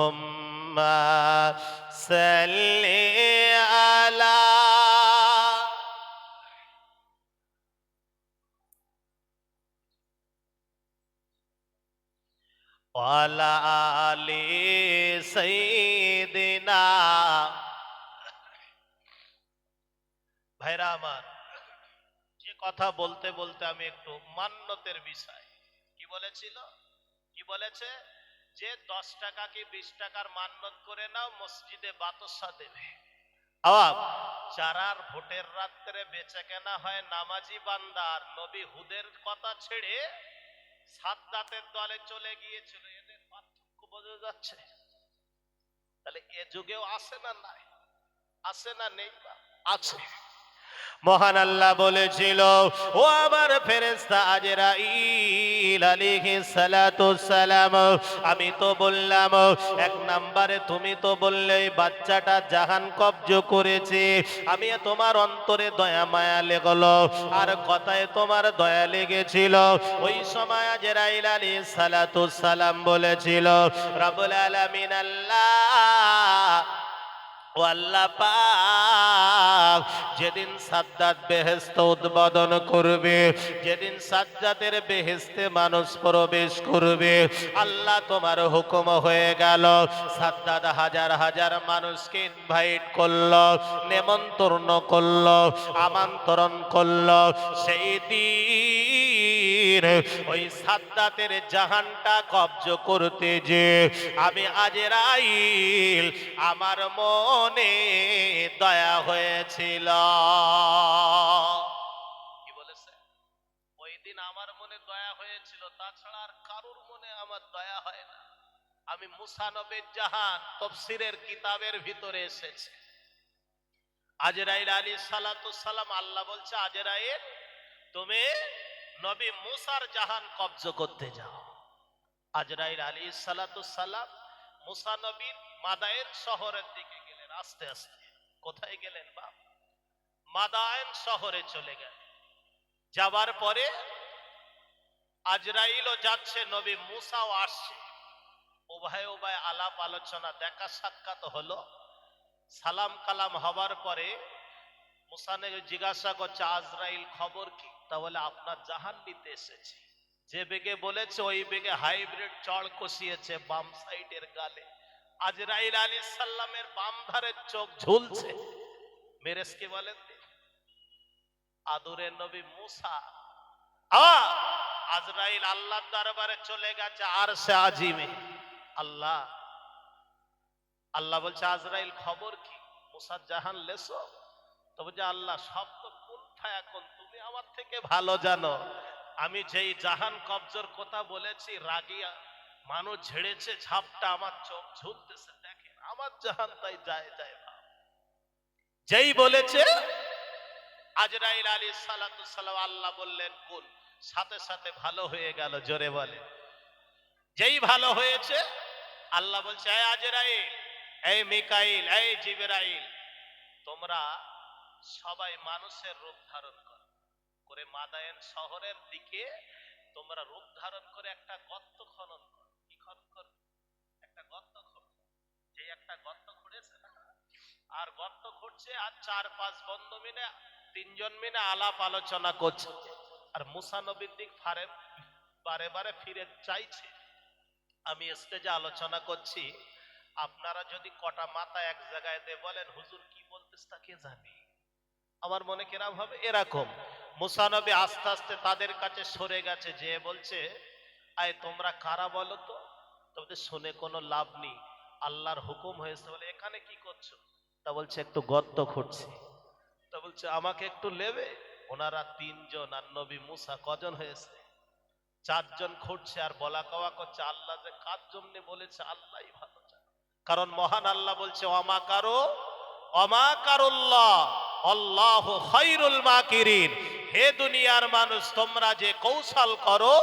সাল্লি আলা ওয়ালা আলি সাইয়্যিদিনা। ভাইরা আমার, যে কথা বলতে বলতে আমি একটু মান্যতের বিষয়, কি বলেছিল, কি বলেছে যে 10 টাকা কি 20 টাকার মান্যত করে নাও, মসজিদে বাতাসা দেবে। আওয়াব চারার ভোটের রাত্রে বেচা কেনা হয় নামাজি বান্দার, নবী হুদের কথা ছেড়ে সাদ্দাতের দলে চলে গিয়েছিল। এদের পার্থক্য বোঝা যাচ্ছে? তাহলে এ যুগেও আছে না নাই? আছে না নেই? আছে। মহান আল্লাহ বলেছিল, ও আমার ফেরেশতা আজরাইল আলাইহিস সালাতুস সালাম, আমি তো বললাম এক নম্বরে, তুমি তো বললে বাচ্চাটা জাহান কব্জ করেছে, আমি তোমার অন্তরে দয়া মায়া লেগেলো, আর কথায় তোমার দয়া লেগেছিল। ওই সময় আজরাইল আলাইহিস সালাতুস সালাম বলেছিল, রব্বুল আলামিন আল্লাহ, ও আল্লাহ পাক, যেদিন সাদ্দাত বেহেশত উদ্বোধন করবে, যেদিন সাজ্জাদের বেহেশতে মানুষ প্রবেশ করবে, আল্লাহ তোমার হুকুম হয়ে গেল, সাদ্দাত হাজার হাজার মানুষকে ইনভাইট করলো, নেমন্তন্ন করলো, আমন্ত্রণ করলো। সেই দিন ওই সাদ্দাতের জাহানটা কব্জ করতে যে আমি আজরাইল আমার মনে দয়া হয়েছিল। কি বলেছে? ওই দিন আমার মনে দয়া হয়েছিল, তাছাড়া আর কারোর মনে আমার দয়া হয় না। আমি মুসা নবীর জাহান তাফসীরের কিতাবের ভিতরে এসেছে, আজরাইল আলাইহিস সালাতু সালাম, আল্লাহ বলছে আজরাইল তুমি নবী মুসার জাহান কব্জ করতে যাও। আজরাইল আলাইহিস সালাতু সালাম মুসা নবীর মাদায়েন শহরের দিকে গেলেন। আস্তে আস্তে কোথায় গেলেন বাপ? মাদায়েন শহরে চলে গেলেন। যাবার পরে আজরাইলও যাচ্ছে, নবী মুসাও আসছে, উভয় উভয় আলাপ আলোচনা, দেখা সাক্ষাৎ হলো। সালাম কালাম হবার পরে মুসা নবী জিজ্ঞাসা করছে, আজরাইল খবর কি? তা বলে আপনার জাহান নিতে এসেছে। যে বেগে বলেছে ওই বেগে হাইব্রিড চড় কষিয়েছে বাম সাইডের গালে। আজরাইল আলাইহিস সালামের বাম ধারের চোখ ঝুলছে। মেরেজকে বলেন আদরের নবী মুসা, আজরাইল আল্লাহর দরবারে চলে গেছে আরশে আজিমে। আল্লাহ আল্লাহ বলছে আজরাইল খবর কি? মুসা জাহান লেছো? তো বলছে আল্লাহ সব তো কুল ফায়াকুন, তুমি আমার থেকে ভালো জানো। আমি যেই জাহান কবজর কথা বলেছি, রাগিয়া মানুষ ঝেড়েছে ঝাপটা, আমার চোখ ঝুলতেছে, দেখেন আমার জাহান তাই যায় যায় ভাব। যেই বলেছে আজরাইল আলাইহিস সালাতু সালাম, আল্লাহ বললেন কুল, সাথে সাথে ভালো হয়ে গেল। জোরে বলে। যেই ভালো হয়েছে, আল্লাহ বলছে এই আজরাইল, এই মিকাইল, এই জিবরাইল, তোমরা সবাই মানুষের রূপ ধারণ করো, করে মাদায়েন শহরের দিকে তোমরা রূপ ধারণ করে একটা গর্ত খনন করো। কি খনন করো? একটা গর্ত খনন। যে একটা গর্ত খুঁড়েছে না, আর গর্ত খুঁড়ছে, আর 4-5 বন্ধু মিলে, 3 জন মিলে আলাপ আলোচনা করছে, আর মুসা নবীর দিক বারে বারে ফিরে চাইছে। আমি স্টেজে আলোচনা করছি, আপনারা যদি কটা মাথা এক জায়গায় দিয়ে বলেন হুজুর কি বলতেছ তা কে জানি, আমার মনে কেরাম হবে এরকম। মুসা নবী আস্তে আস্তে তাদের কাছে সরে গেছে, যে বলছে আয় তোমরা কারা বলো তো। তোমাদের শুনে কোনো লাভ নেই, আল্লাহর হুকুম হয়েছে। বলে এখানে কি করছো? তা বলছে একটু গর্ত খুঁড়ছি। তা বলছে আমাকে একটু নেবে। ওনারা তিনজন, আর নবী মুসা কজন হয়েছে? চারজন খুঁড়ছে আর বলা কওয়া করছে। আল্লাহ যে কার জন্য বলেছে আল্লাহই ভালো জানে। কারণ মহান আল্লাহ বলছে অমাকারুল্লাহ আল্লাহু খায়রুল মাকিরিন। হে দুনিয়ার মানুষ, তোমরা যে কৌশল করো,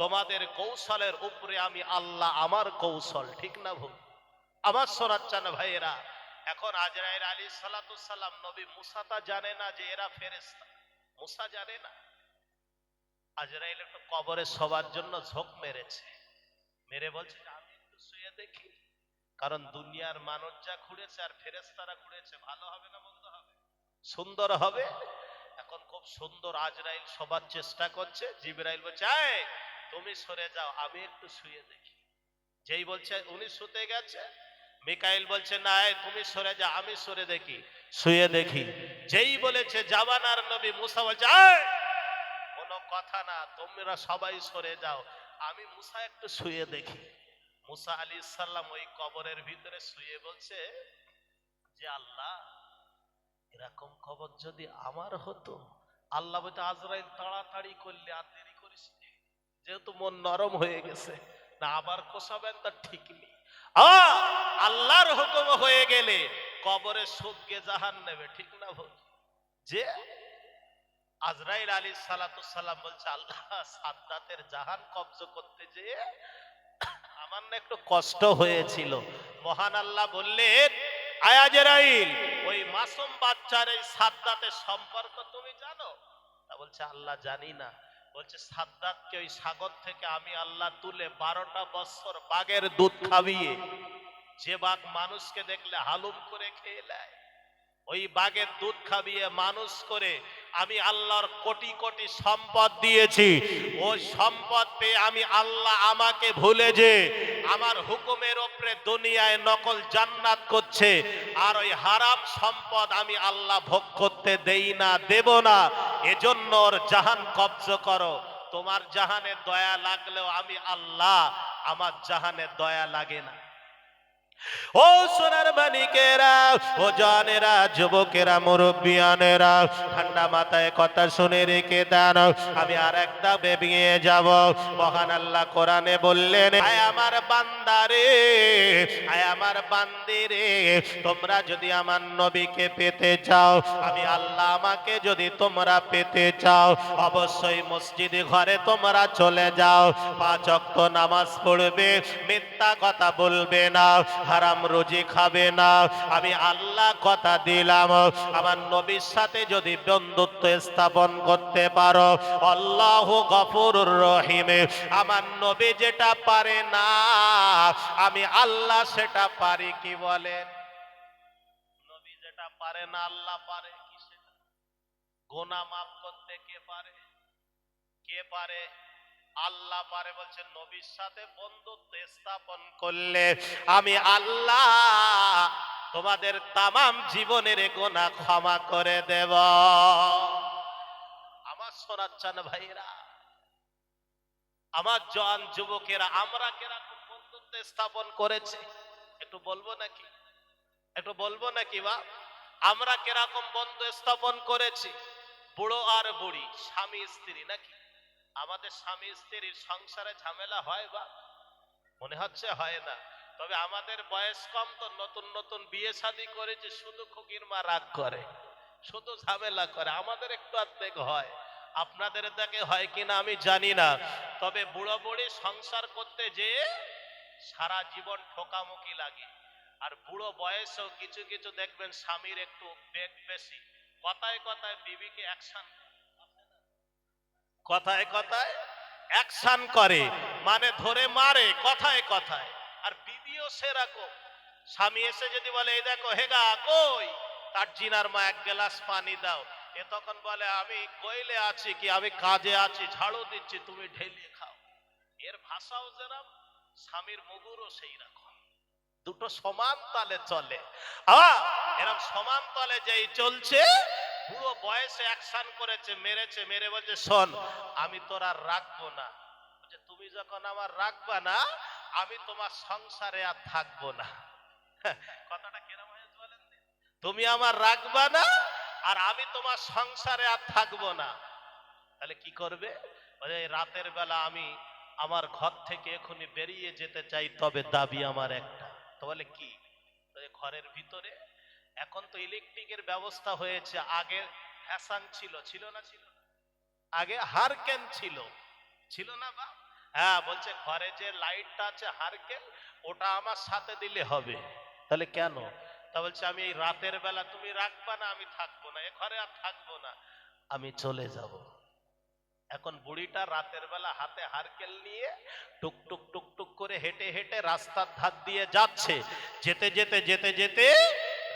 তোমাদের কৌশলের উপরে আমি আল্লাহ আমার কৌশল, ঠিক না ভুল? আমার শোনাচ্ছেন ভাইয়েরা। এখন আজরাইল আলাইহিস সালাতু সালাম, নবী মুসা তা জানে না যে এরা ফেরেশতা, মুসা জানে না। আজরাইল একটু কবরে সবার জন্য ঝোঁক মেরেছে, মেরে বলছে যে আমি একটু শুয়ে দেখি। কারণ দুনিয়ার মানুষ যা ঘুরেছে আর ফেরেশতারা ঘুরেছে, ভালো হবে না মন্দ হবে? সুন্দর হবে। এখন খুব সুন্দর আজরাইল সবার চেষ্টা করছে। জিবরাইল বলছে এই তুমি সরে যাও, আমি একটু শুয়ে দেখি। যেই বলছে উনি শুতে গেছে, মিকাইল বলছে না এই তুমি সরে যাও, আমি সরে দেখি, শুয়ে দেখি। যেই বলেছে জামানার নবী মুসা বলছে এই কোনো কথা না, তোমরা সবাই সরে যাও, আমি মুসা একটু শুয়ে দেখি। মুসা আলাইহিস সালাম ওই কবরের ভিতরে শুয়ে বলছে যে আল্লাহ, এরকম কবর যদি আমার হতো। আল্লাহ বলতে আজরাইল তাড়াতাড়ি করলে, আর দেরি করিস নে, যেহেতু মন নরম হয়ে গেছে, না আবার কোষাবেন তার ঠিক নেই। আল্লাহর হুকুম হয়ে গেলে কবরে সুবগে জাহান নেবে, ঠিক না ভুল? যে আজরাইল আলাইহিস সালাতু সালাম বলছে আল্লাহ, সাদ্দাতের জাহান কবজ করতে যেয়ে আমার না একটু কষ্ট হয়েছিল। মহান আল্লাহ বললেন আয় আজরাইল, ওই মাসুম বাচ্চার এই সাদ্দাতের সম্পর্ক তুমি জানো? তা বলছে আল্লাহ জানি না। বলছে সাদ্দাতকে ওই সাগর থেকে আমি আল্লাহ তুলে 12টা বছর বাঘের দুধ খাবিয়ে, যে বাঘ মানুষকে দেখলে হালুম করে খেয়ে নেয়, ওই বাঘের দুধ খাবিয়ে মানুষ করে আমি আল্লাহর কোটি কোটি সম্পদ দিয়েছি। ওই সম্পদ পেয়ে আমি আল্লাহ আমাকে ভুলে যে আমার হুকুমের ওপরে দুনিয়ায় নকল জান্নাত করছে, আর ওই হারাম সম্পদ আমি আল্লাহ ভোগ করতে দেই না, দেব না। এজন্য ওর জাহান কবজ করো। তোমার জাহানে দয়া লাগলেও আমি আল্লাহ, আমার জাহানে দয়া লাগে না। ও সোনার মানিকেরা, ও জানেরা, যুবকেরা, মুরব্বিয়ানেরা, ঠান্ডা মাথায় কথা শুনে রেখে দেন। আমি আর একটা বেবিয়ে যাব। মহান আল্লাহ কোরআনে বললেন আয় আমার বান্দারে, আয় আমার বান্দিরে, তোমরা যদি আমার নবীকে পেতে চাও, আমি আল্লাহ আমাকে যদি তোমরা পেতে চাও, অবশ্যই মসজিদে ঘরে তোমরা চলে যাও, 5 ওয়াক্ত নামাজ পড়বে, মিথ্যা কথা বলবে না, হারাম রুজি খাবে না। আমি আল্লাহ কথা দিলাম, আমার নবীর সাথে যদি বন্ধুত্ব স্থাপন করতে পারো, আল্লাহু গফুরুর রহিম, আমার নবী যেটা পারে না আমি আল্লাহ সেটা পারি। কি বলেন? নবী যেটা পারে না আল্লাহ পারে কি সেটা? গুনাহ মাফ করতে কে পারে? কে পারে? আল্লাহ পারে। বলছে নবীর সাথে বন্ধুত্ব স্থাপন করলে আমি আল্লাহ তোমাদের তামাম জীবনের গুনাহ ক্ষমা করে দেব। আমার শোনাচ্ছেন ভাইরা, আমার জওয়ান যুবকেরা, আমরা কিরকম বন্ধুত্ব স্থাপন করেছি একটু বলবো নাকি? একটু বলবো নাকি বা? আমরা কিরকম বন্ধু স্থাপন করেছি? বুড়ো আর বুড়ি, স্বামী স্ত্রী নাকি? আমাদের স্বামী স্ত্রীর সংসারে ঝামেলা হয় বা? মনে হচ্ছে হয় না। তবে আমাদের বয়স কম তো, নতুন নতুন বিয়ে শাদী করেছে, শুধু খুকির মা রাগ করে, শুধু ঝামেলা করে। আমাদের একটু আর্ধেক হয়, আপনাদের দেখে হয় কিনা আমি জানি না। তবে বুড়ো বুড়ি সংসার করতে যে সারা জীবন ঠোকামুকি লাগে। আর বুড়ো বয়সেও কিছু কিছু দেখবেন স্বামীর একটু বেগ বেশি, কথায় কথায় বিবিকে অ্যাকশন, কথায় কথায় অ্যাকশন করে, মানে ধরে মারে কথায় কথায়। আর বিবিও সেরকম, স্বামী এসে যদি বলে এই দেখো হেগা কই, তার জিনার মা 1 গ্লাস পানি দাও, এ তখন বলে আমি কইলে আছি কি, আমি কাজে আছি, ঝাড়ু দিচ্ছি, তুমি ঢেলে খাও। এর ভাষাও যেরকম, স্বামীর মুগুরও সেই রকম। দুটো সমান তালে চলে। এরকম সমান তলে যেই চলছে, পুরো বয়সে অ্যাকশন করেছে, মেরেছে, মেরে বলছে শোন আমি তোর আর রাখবো না। বলছে তুমি যখন আমার রাখবা না, আমি তোমার সংসারে আর থাকবো না। কথাটা কেরম হয়েছে বলেন? তুমি আমার রাখবা না আর আমি তোমার সংসারে আর থাকবো না। তাহলে কি করবে? বলে রাতের বেলা আমি আমার ঘর থেকে এখনই বেরিয়ে যেতে চাই, তবে দাবি আমার একটা। তো বলে কি? ঘরের ভিতরে এখন তো ইলেকট্রিকের ব্যবস্থা হয়েছে, আগে হ্যাসাং ছিল, ছিল না? ছিল আগে হারকেন ছিল, ছিল না বা? হ্যাঁ, বলছে ঘরে যে লাইটটা আছে হারকেন, ওটা আমার সাথে দিলে হবে। তাহলে কেন? তা বলছে আমি এই রাতের বেলা তুমি রাখবা না, আমি থাকবো না, এ ঘরে আর থাকবো না, আমি চলে যাব। এখন বুড়িটা রাতের বেলা হাতে হারকেল নিয়ে টুক টুক টুক টুক করে হেঁটে হেঁটে রাস্তার ধার দিয়ে যাচ্ছে। যেতে যেতে যেতে যেতে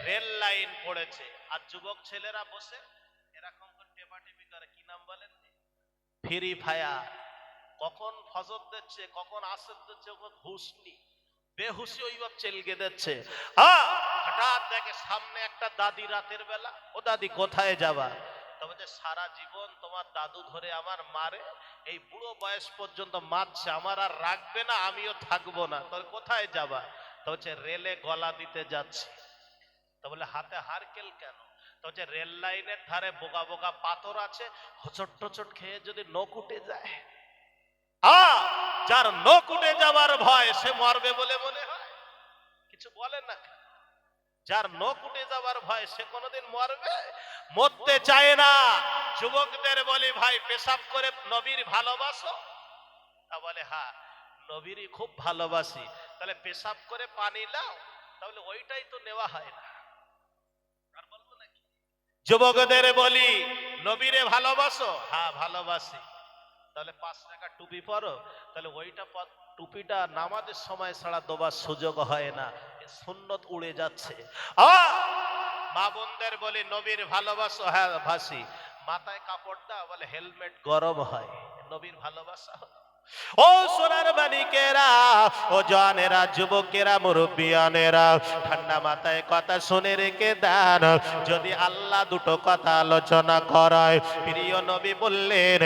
রেল লাইন পড়েছে, আর যুবক ছেলেরা বসে এরকম করে টেপাটেপি করে। কি নাম বলেন? Free fire. কখন ফজর দিচ্ছে, কখন আসর দিচ্ছে, কখন হুশ নেই, বেহুশি ওইভাবে চেলকে দিচ্ছে। হঠাৎ দেখে সামনে একটা দাদি রাতের বেলা। ও দাদি কোথায় যাবা? তবে যে সারা জীবন তোমার দাদু ধরে আমার মারে, এই বুড়ো বয়স পর্যন্ত মারছে, আমার আর রাখবে না, আমিও থাকবো না, তবে কোথায় যাবা? তো হচ্ছে রেলে গলা দিতে যাচ্ছি। তো বলে হাতে হারকেল কেন? তো হচ্ছে রেল লাইনের ধারে বোকা বোকা পাথর আছে, হোঁচট টোচট খেয়ে যদি নখ উঠে যায়। যার নখ উঠে যাবার ভয় সে মরবে বলে মনে হয়? কিছু বলে না। যার নখ উঠে যাবার ভয় সে কোনোদিন মরবে? মরতে চায় না। যুবকদের বলি ভাই পেশাব করে নবীর ভালোবাসো? তা বলে হ্যাঁ নবীরই খুব ভালোবাসি। তাহলে পেশাব করে পানি নাও, তাহলে ওইটাই তো নেওয়া হয় না। আর বলবো নাকি? যুবকদের বলি নবীরে ভালোবাসো? হ্যাঁ ভালোবাসি। তাহলে 5 টাকা টুপি পরো, তাহলে ওইটা টুপিটা নামাজের সময় ছাড়া দেবার সুযোগ হয় না, সুন্নত উড়ে যাচ্ছে। মা বোনদের বলি নবীর ভালোবাসো? হ্যাঁ ভাসি। মাথায় কাপড় দাও, বলে হেলমেট গরম হয়। নবীর ভালোবাসা হলো? ও সোনার মানিকেরা, ও জওয়ানেরা, যুবকেরা, মুরব্বিয়ানেরা, ঠান্ডা মাথায় কথা শুনে রেখে দেন। যদি আল্লাহ দুটো কথা আলোচনা করায়, প্রিয় নবী বললেন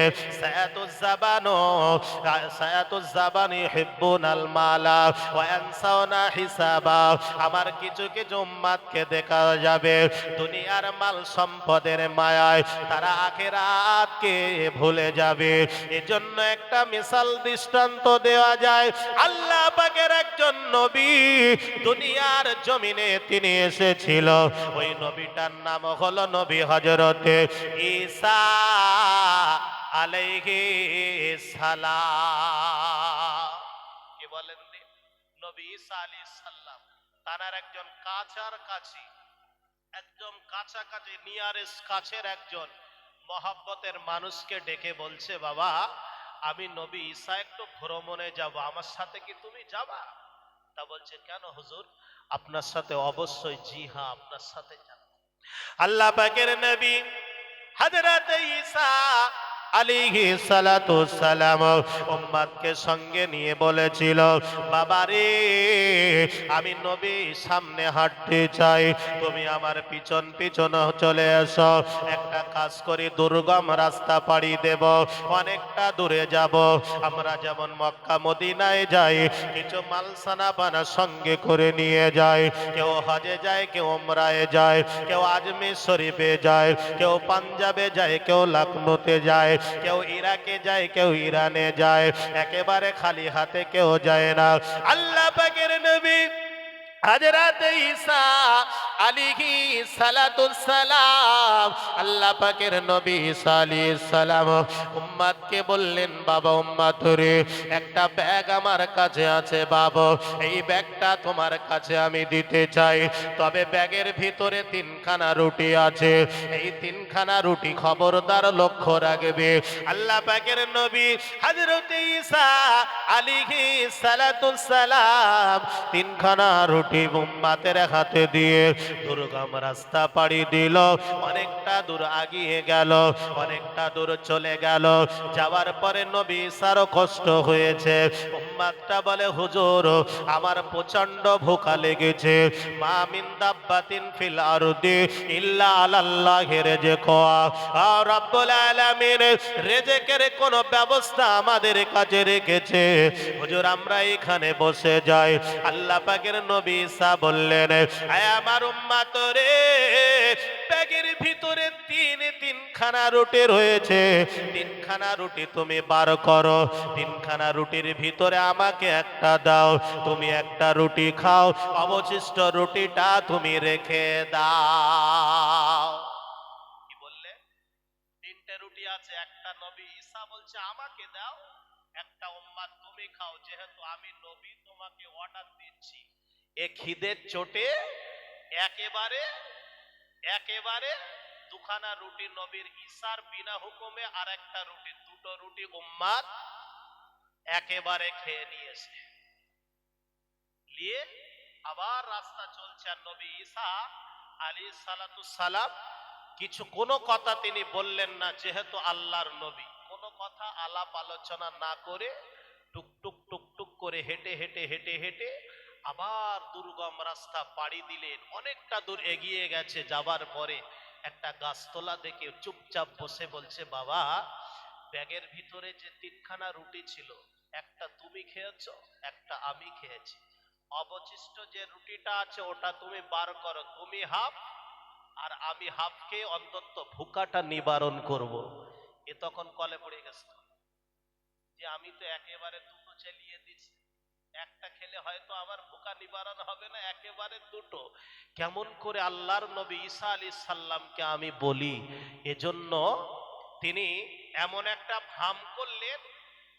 সায়াতুজ জাবানি হিব্বুনাল মালা ওয়া ইয়ানসাউনা হিসাবা। আমার কিছু কিছু উম্মতকে দেখা যাবে দুনিয়ার মাল সম্পদের মায়ায় তারা আখিরাতকে ভুলে যাবে। এজন্য একটা মিসাল দৃষ্টান্ত দেওয়া যায়। আল্লাহ পাকের একজন নবী দুনিয়ার জমিনে তিনি এসেছিল, ওই নবীটার নাম হলো নবী হযরতে ঈসা আলাইহিস সালাম। কি বলেন? নবী ঈসা আলাইহিস সালাম তার একজন কাছাকাছি, একদম কাছাকাছি নিয়ারেস্ট কাছের একজন মহব্বতের মানুষকে ডেকে বলছে বাবা আমি নবী ঈসা একটু ভ্রমণে যাব, আমার সাথে কি তুমি যাবা? তা বলছে কেন হুজুর, আপনার সাথে অবশ্যই। জি হ্যাঁ আপনার সাথে যাব। আল্লাহ পাকের নবী হযরত ঈসা আলাইহিস সালাতু সালাম উম্মতকে সঙ্গে নিয়ে বলেছিল বাবারে আমি নবী সামনে হাঁটতে চাই, তুমি আমার পিছন পিছন চলে এসো। একটা কাজ করি, দুর্গম রাস্তা পাড়ি দেব, অনেকটা দূরে যাব। আমরা যেমন মক্কা মদিনায় যাই, কিছু মালসানা বানা সঙ্গে করে নিয়ে যায়। কেউ হজে যায়, কেউ উমরায় যায়, কেউ আজমির শরীফে যায়, কেউ পাঞ্জাবে যায়, কেউ লখনউতে যায়, কেউ ইরাকে যায়, কেউ ইরানে যায়। একেবারে খালি হাতে কেউ যায় না। আল্লাহ পাকের নবী হযরত ঈসা আলাইহিস সালাতুস সালাম, আল্লাহ পাকের নবী ঈসা আলাইহিস সালাম উম্মতকে বললেন বাবা উম্মত রে, একটা ব্যাগ আমার কাছে আছে বাবা, এই ব্যাগটা তোমার কাছে আমি দিতে চাই। তবে ব্যাগের ভিতরে 3খানা রুটি আছে, এই 3খানা রুটি খবরদার লক্ষ্য রাখবে। আল্লাহ পাকের নবী হযরত ঈসা আলাইহিস সালাতুস সালাম 3খানা রুটি রুটি উম্মাতের হাতে দিয়ে দুর্গম রাস্তা পাড়ি দিল। অনেকটা দূর আগিয়ে গেল, অনেকটা দূর চলে গেল। যাওয়ার পরে নবী ঈসারও কষ্ট হয়েছে। উম্মাতটা বলে, হুজুর আমার প্রচন্ড ভুখা লেগেছে। মা মিন দাব্বাতিন ফিল আরদি ইল্লা আলাল্লাহি রিজকুহা। রব্বুল আলামিন রিজকের কোন ব্যবস্থা আমাদের কাছে রেখেছে। হুজুর আমরা এখানে বসে যাই। আল্লাহ পাকের নবী ঈসা বললেন, আয় আমার উম্মত রে, ব্যাগের ভিতরে তিনখানা রুটি রয়েছে। তিনখানা রুটি তুমি বার করো। তিনখানা রুটির ভিতরে আমাকে একটা দাও। তুমি একটা রুটি খাও, অবশিষ্ট রুটিটা তুমি রেখে দাও। কি বললে? তিনটে রুটি আছে, একটা নবী ঈসা বলছে আমাকে দাও, একটা উম্মাত তুমি খাও, যেহেতু আমি নবী তোমাকে অর্ডার দিচ্ছি। এ খিদের চোটে একেবারে একেবারে দুখানা রুটি নবীর ঈসার বিনা হুকুমে আর একটা রুটি, দুটো রুটি উম্মাত একেবারে খেয়ে নিয়েছে। নিয়ে আবার রাস্তা চলছে। আর নবী ঈসা আলাইহিস সালাতুস সালাম কোনো কথা তিনি বললেন না, যেহেতু আল্লাহর নবী। কোনো কথা আলাপ আলোচনা না করে টুকটুক টুকটুক করে হেঁটে হেঁটে হেঁটে হেঁটে আবার দুর্গম রাস্তা পাড়ি দিলেন। অনেকটা দূর এগিয়ে গেছে। যাবার পরে একটা গাছতলা দেখে চুপচাপ বসে বলছে, বাবা ব্যাগের ভিতরে যে তিনখানা রুটি ছিল, একটা তুমি খেয়েছো, একটা আমি খেয়েছি। অবশিষ্ট যে রুটিটা আছে ওটা তুমি বার করো, তুমি হাফ আর আমি হাফ খেয়ে অন্তত ভুকাটা নিবারণ করব। এ তখন কলে পড়ে গেছে যে আমি তো একেবারে দুটো চালিয়ে দিচ্ছি, একটা খেলে হয়তো আমার ভুকা নিবারণ হবে না, একেবারে দুটো। কেমন করে আল্লাহর নবী ঈসা আলাইহিস সালামকে আমি বলি? এজন্য তিনি এমন একটা ভাম করলেন,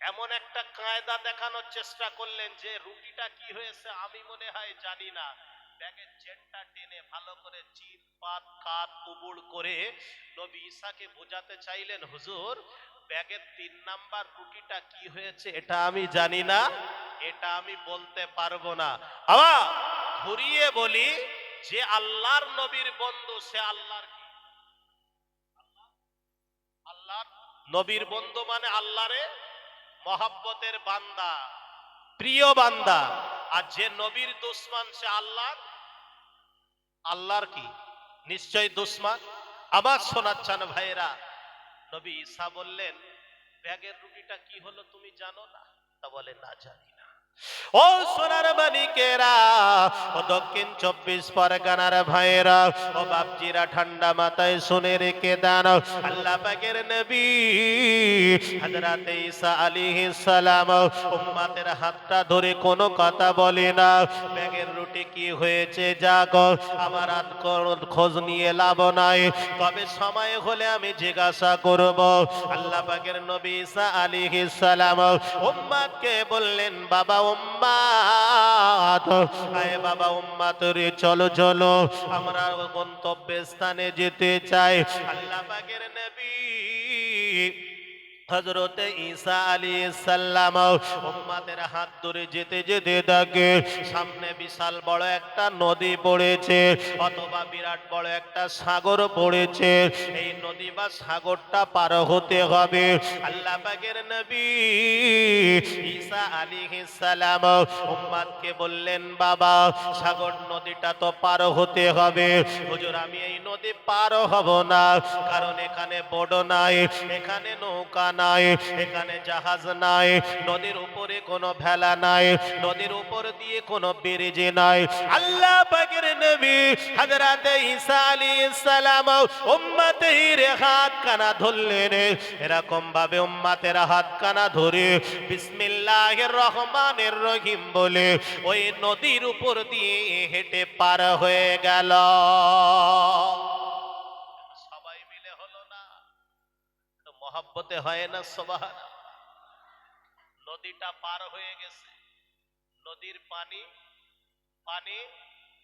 এমন একটা কায়দা দেখানোর চেষ্টা করলেন যে রুটিটা কি হয়েছে আমি মনে হয় জানি না। ব্যাগের চেনটা টেনে ভালো করে চিৎ পাত কাত উবুড় করে নবী ঈসাকে বোঝাতে চাইলেন, হুজুর ব্যাগের 3 নাম্বার রুটিটা কি হয়েছে এটা আমি জানি না, এটা আমি বলতে পারবো না। আবার ঘুরিয়ে বলি, যে আল্লাহর নবীর বন্ধু সে আল্লাহর কি? আল্লাহর নবীর বন্ধু মানে আল্লাহরে মহব্বতের বান্দা, প্রিয় বান্দা। আর যে নবীর দুশমন সে আল্লাহর কি? নিশ্চয় দুশমন। আবার শোনাচ্ছেন ভাইরা, নবী ঈসা বললেন, ব্যাগের রুটিটা কি হলো তুমি জানো না? তা বলে, না জানি না। ও সোনার মানিকেরা, ও দক্ষিণ 24 পরগনার ভাইরা, ও বাপজিরা ঠান্ডা মাথায় শুনে রেখে দেন। আল্লাহ পাকের নবী হযরত ঈসা আলাইহিস সালাম উম্মতের হাতটা ধরে কোনো কথা বলে না। ব্যাগের রুটি কি হয়েছে জাগো, আমার আর খোঁজ নিয়ে লাভ নাই, তবে সময় হলে আমি জিজ্ঞাসা করব। আল্লাহ পাকের নবী ঈসা আলাইহিস সালাম উম্মতকে বললেন, বাবা উম্মত, আয় বাবা উম্মত রে, চলো চলো আমরা গন্তব্য স্থানে যেতে চাই। আল্লাহ পাকের নবী হযরত ঈসা আলাইহিস সালাম উম্মতের হাত ধরে যেতে যেতে থাকে। সামনে বিশাল বড় একটা নদী পড়েছে, অথবা বিরাট বড় একটা সাগর পড়েছে। এই নদী বা সাগরটা পার হতে হবে। আল্লাহ পাকের নবী ঈসা আলাইহিস সালাম উম্মতকে বললেন, বাবা সাগর নদীটা তো পার হতে হবে। হুজুর আমি এই নদী পার হব না, কারণ এখানে বোট নাই, এখানে নৌকা নাই, এখানে জাহাজ নাই, নদীর উপরে কোনো ভেলা নাই, নদীর উপর দিয়ে কোনো ব্রিজ নাই। আল্লাহ পাকের নবী হযরত ঈসা আলাইহিস সালাম উম্মতের হাত কানা ধরলেন। এরকম ভাবে উম্মতের হাত কানা ধরে বিসমিল্লাহির রহমানির রহিম বলে ওই নদীর উপর দিয়ে হেঁটে পার হয়ে গেল। সবাই মিলে হলো না, মহব্বতে হয় না? সুবহানাল্লাহ। নদীটা পার হয়ে গেছে, নদীর পানি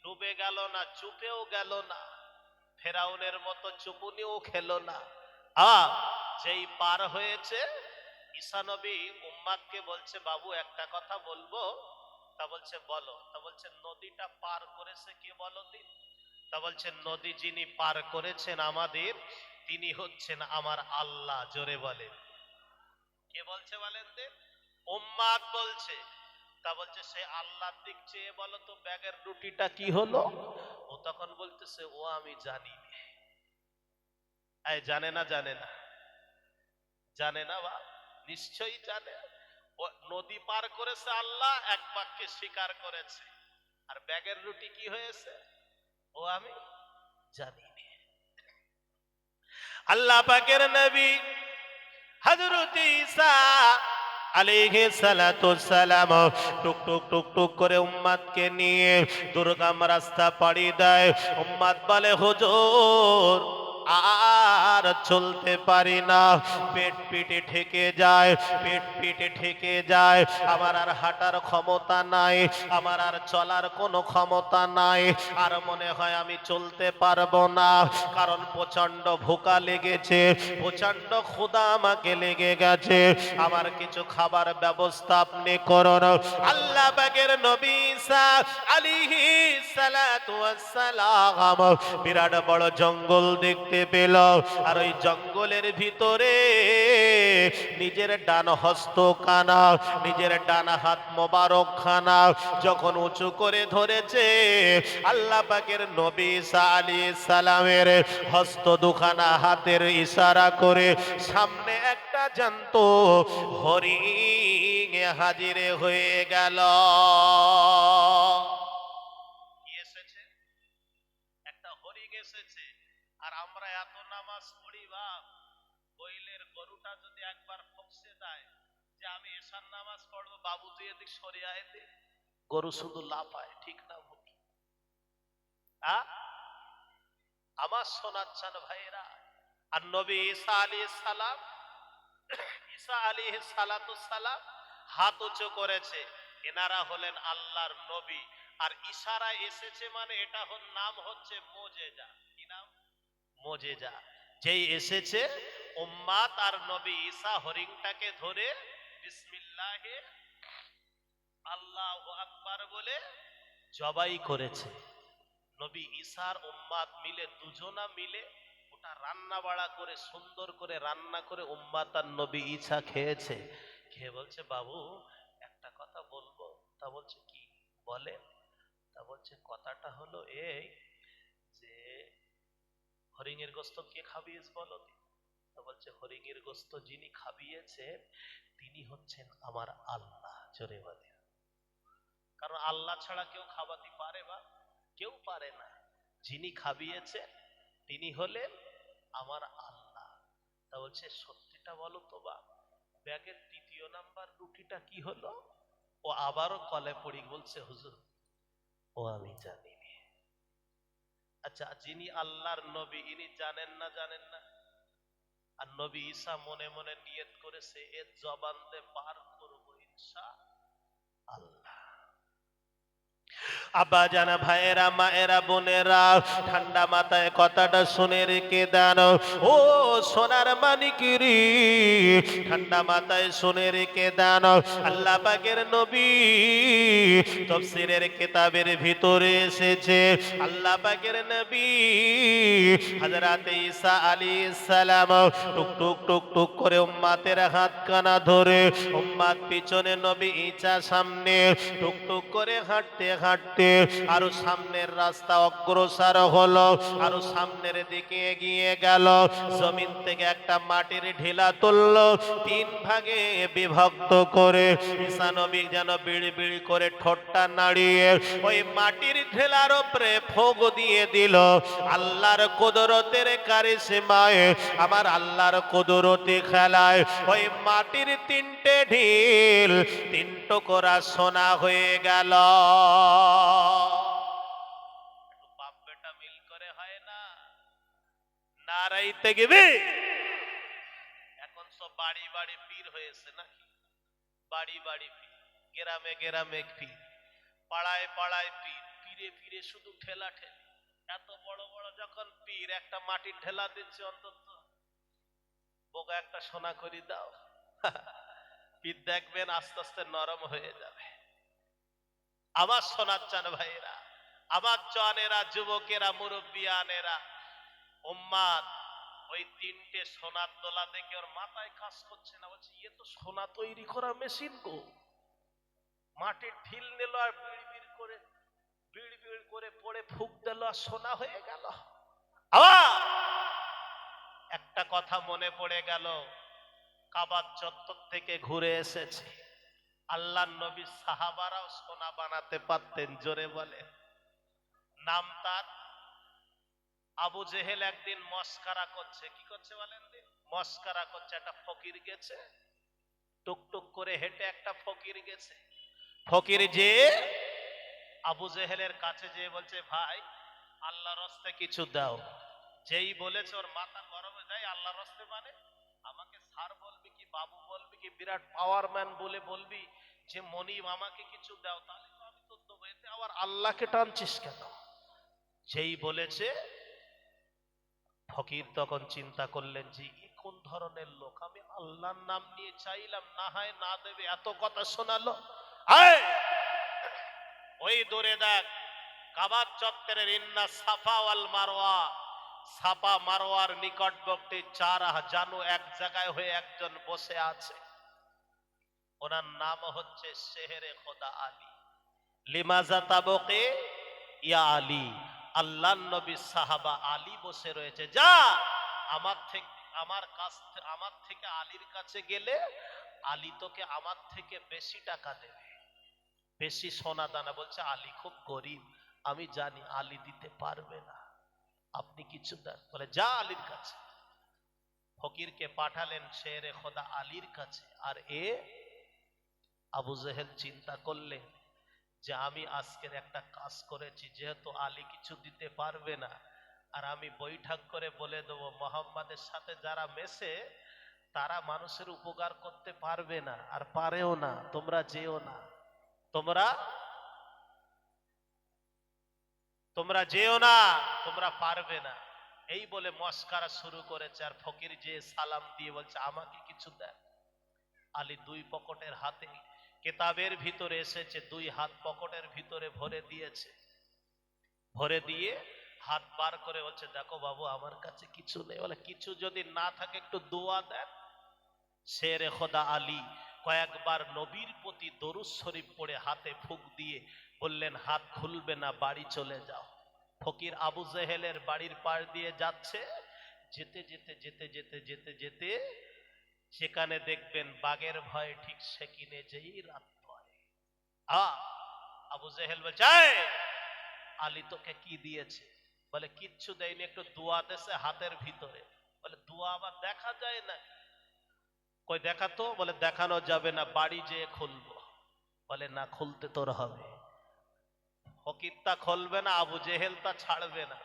ডুবে গেল না, চুপেও গেল না, ফেরাউনের মতো চুপুনিও খেলো না। যেই পার হয়েছে, ঈসা নবী উম্মাদকে বলছে, বাবু একটা কথা বলবো, তা বলছে বলো। তা বলছে নদীটা পার করেছে কে বলো দিন। তা বলছে নদী যিনি পার করেছেন আমাদের, তিনি হচ্ছেন আমার আল্লাহ। জোরে বলেন কে বলছে বলেন দিন। উম্মাদ বলছে। তা বলছে সে আল্লাহর দিক চেয়ে বলো তো ব্যাগের রুটিটা কি হলো। ও তখন বলতেছে ও আমি জানি না। এই জানে না, জানে না, জানে না বা নিশ্চয়ই জানে। ও নদী পার করেছে আল্লাহ, এক বাক্যে স্বীকার করেছে। আর ব্যাগের রুটি কি হয়েছে ও আমি জানি না। আল্লাহ পাকের নবী হযরত ঈসা আলাইহিস সালাতু সালাম টুক টুক টুক টুক করে উম্মতকে নিয়ে দুর্গম রাস্তা পাড়ি দেয়। উম্মত বলে হুজুর আর চলতে পারি না, পেট পিঠে ঠেকে যায়, পেট পিঠে ঠেকে যায়, আমার আর হাঁটার ক্ষমতা নাই, আমার আর চলার কোনো ক্ষমতা নাই, আর মনে হয় আমি চলতে পারবো না, কারণ প্রচন্ড ভোকা লেগেছে, প্রচন্ড ক্ষুধা আমাকে লেগে গেছে, আমার কিছু খাবার ব্যবস্থা আপনি করুন। আল্লাহ পাকের নবী ঈসা আলাইহিস সালাতু ওয়াস সালাম বিরাট বড় জঙ্গল দেখতে পেল, আর ওই জঙ্গলের ভিতরে নিজের ডান হস্ত খানা, নিজের ডান হাত মোবারক খানা যখন উঁচু করে ধরেছে, আল্লাহ পাকের নবী ঈসা আলাইহিস সালামের হস্ত দুখানা হাতের ইশারা করে সামনে একটা জ্যান্ত হরিণ হাজির হয়ে গেল। কি এসেছে? একটা হরিণ এসেছে। আর আমরা এত নামাজ পড়ি বাপ, বইলের গরুটা যদি একবার ফকসে দেয় যে আমি এশার নামাজ পড়বো, বাবু তুই এদিক সরে আয় দে, গরু শুধু লাফায়। ঠিক না ভুল? আমার শোনাচ্ছেন ভাইরা। আর নবী ঈসা আলাইহিস সালাম, ঈসা আলাইহিস সালাতু সালাম হাত উঁচু করেছে, এনারা হলেন আল্লাহর নবী। আর ইশারা এসেছে মানে এটা নাম হচ্ছে মুজিজা। কি নাম? মুজিজা। যেই এসেছে উম্মাত আর নবী ঈসা হরিণটাকে ধরে বিসমিল্লাহে আল্লাহু আকবার বলে জবাই করেছে। নবী ঈসার উম্মাত মিলে, দুজনা মিলে ওটা রান্না বাড়া করে সুন্দর করে রান্না করে উম্মাত আর নবী ঈসা খেয়েছে। খেয়ে বলছে বাবু একটা কথা বলবো। তা বলছে কি বলে? তা বলছে কথাটা হলো এই যে হরিণের গোস্ত কে খাবিয়েছে বলো? তা বলছে হরিণের গোস্ত যিনি খাবিয়েছে তিনি হচ্ছেন আমার আল্লাহ। জোরে বলে। কারণ আল্লাহ ছাড়া কেউ খাওয়াতে পারে বা কেউ পারে না। যিনি খাবিয়েছে তিনি হলেন আমার আল্লাহ। তা বলছে সত্যিটা বলো তো বা, ব্যাগের তৃতীয় নাম্বার রুটিটা কি হলো? ও আবারও কলে পড়ি বলছে হুজুর ও আমি জানি না। আচ্ছা, যিনি আল্লাহর নবী ইনি জানেন না? জানেন না? আর নবী ঈসা মনে মনে নিয়ত করেছে এর জবান দিয়ে পার করবো ইনশাআল্লাহ। আব্বা জানা ভাইয়েরা, মায়েরা, বোনেরা, ঠান্ডা মাথায় কথাটা শুনে রেখে দেন। ও সোনার মানিকিরি, ঠান্ডা মাথায় শুনে রেখে দেন। আল্লাহ পাকের নবী তাফসীরের কিতাবের ভিতরে এসেছে, আল্লাহ পাকের নবী হযরত ঈসা আলাইহিস সালাম টুক টুক টুক টুক করে উম্মতের হাত কানা ধরে, উম্মত পিছনে, নবী ঈসা সামনে, টুক টুক করে হাঁটতে হাঁটতে আরো সামনের রাস্তা অগ্রসর হলো, আরো সামনের দিকে এগিয়ে গেল। জমিন থেকে একটা মাটির ঢিলা তুলল, তিন ভাগে বিভক্ত করে ঈসা নবী যেন বিড়ি বিড়ি করে ঠোঁটটা নাড়িয়ে ওই মাটির ঢেলার উপরে ফোগ দিয়ে দিল। আল্লাহর কুদরতের কারিশমায়, আমার আল্লাহর কুদরতি খেলায় ওই মাটির তিনটে ঢিল তিন টুকরা সোনা হয়ে গেল। বাপ বেটা মিল করে হয় না? নারাইতে গেবে। এখন সব বাড়ি বাড়ি পীর হয়েছে নাকি? বাড়ি বাড়ি পীর, গ্রামে গ্রামে পীর, পাড়ায় পাড়ায় পীর, পীরে পীরে শুধু ঠেলা ঠেলি। এত বড় বড় যখন পীর, একটা মাটির ঠেলা দিচ্ছে, অন্তত বোকা একটা সোনা করি দাও। পীর দেখবেন আস্তে আস্তে নরম হয়ে যাবে। আমার সোনার চান ভাইরা, আমার জানেরা, যুবকেরা, মুরব্বিয়ানেরা, উম্মাদ, ওই তিনটে সোনার দোলা দেখে ওর মাথায় কাজ করছে না, বলছে ইয়ে তো সোনা তৈরি করা মেশিন গো। মাটির ঢিল নিল আর বিড় বিড় করে পড়ে ফুক দিল আর সোনা হয়ে গেল। আবার একটা কথা মনে পড়ে গেল, কাবার চত্বর থেকে ঘুরে এসেছে, আল্লাহর নবী সাহাবারাও সোনা বানাতে পারতেন, জোরে বলে। নাম তার আবু জেহেল। একদিন মস্কারা করছে, কি করছে বলেন দিন? মস্কারা করছে। একটা ফকির গেছে, টুকটুক করে হেঁটে একটা ফকির গেছে। ফকির যে আবু জেহেলের কাছে যেয়ে বলছে, ভাই আল্লাহর রাস্তে কিছু দাও। যেই বলেছে ওর মাথা গরম হয়ে যায়। আল্লাহর রাস্তে মানে আমাকে স্যার বলবি কি বাবু বলবি কি বিরাট পাওয়ার ম্যান বলে বলবি যে মনিব আমাকে কিছু দাও, তাহলে তো আমি তো দেবো। এতে আবার আল্লাহকে টানছিস কেন? যেই বলেছে, ফকির তখন চিন্তা করলেন যে এ কোন ধরনের লোক, আমি আল্লাহর নাম নিয়ে চাইলাম, না হয় না দেবে, এত কথা শোনালো। ওই দূরে দেখ, কাবার চত্বরের ইন্না সাফা ওয়াল মারওয়া, সাফা মারওয়ার নিকটবর্তী চার জানু এক জায়গায় হয়ে একজন বসে আছে। ওনার নাম হচ্ছে শেহরে খোদা আলী। লিমাজা তাবকে ইয়া আলী, আল্লাহর নবী সাহাবা আলী বসে রয়েছে। যা আমার থেকে আলীর কাছে গেলে আলী তোকে আমার থেকে বেশি টাকা দেবে, বেশি সোনা দানা। বলছে আলী খুব গরিব, আমি জানি আলী দিতে পারবে না, আপনি কিছু দেন। বলে যা আলীর কাছে। ফকিরকে পাঠালেন শেরে খোদা আলীর কাছে। আর আবু জেহেল চিন্তা করলেন যে আমি আজকের একটা কাজ করেছি, যেহেতু আলী কিছু দিতে পারবে না, আর আমি বৈঠক করে বলে দেবো মোহাম্মদের সাথে যারা মেশে তারা মানুষের উপকার করতে পারবে না, আর পারেও না, তোমরা যেও না, তোমরা যেও না, তোমরা পারবে না। এই বলে মস্কারা শুরু করেছে। আর ফকির যে সালাম দিয়ে বলছে আমাকে কিছু দেন। আলী দুই পকেটের হাতে, কেতাবের ভিতরে এসেছে দুই হাত পকেটের ভিতরে ভরে দিয়েছে। ভরে দিয়ে হাত বার করে বলছে দেখো বাবু আমার কাছে কিছু নেই। বলে কিছু যদি না থাকে একটু দোয়া দেন। শেরে খোদা আলী কয়েকবার নবীর প্রতি দরুদ শরীফ পড়ে হাতে ফুঁক দিয়ে বললেন হাত খুলবে না, বাড়ি চলে যাও। ফকির আবু জেহেলের বাড়ির পাশ দিয়ে যাচ্ছে। যেতে যেতে যেতে যেতে যেতে যেতে সেখানে দেখবেন বাঘের ভয়ে ঠিক সে কিনে যেই রাত পড়ে। আবু জেহেল বলছে আলী তোকে কি দিয়েছে? বলে কিচ্ছু দেয়নি, একটু দোয়া দেশে হাতের ভিতরে। বলে দোয়া আবার দেখা যায় না? কই দেখাতো। বলে দেখানো যাবে না, বাড়ি যেয়ে খুলবো। বলে না, খুলতে তোর হবে। ফকির তা খুলবে না, আবু জেহেল তা ছাড়বে না।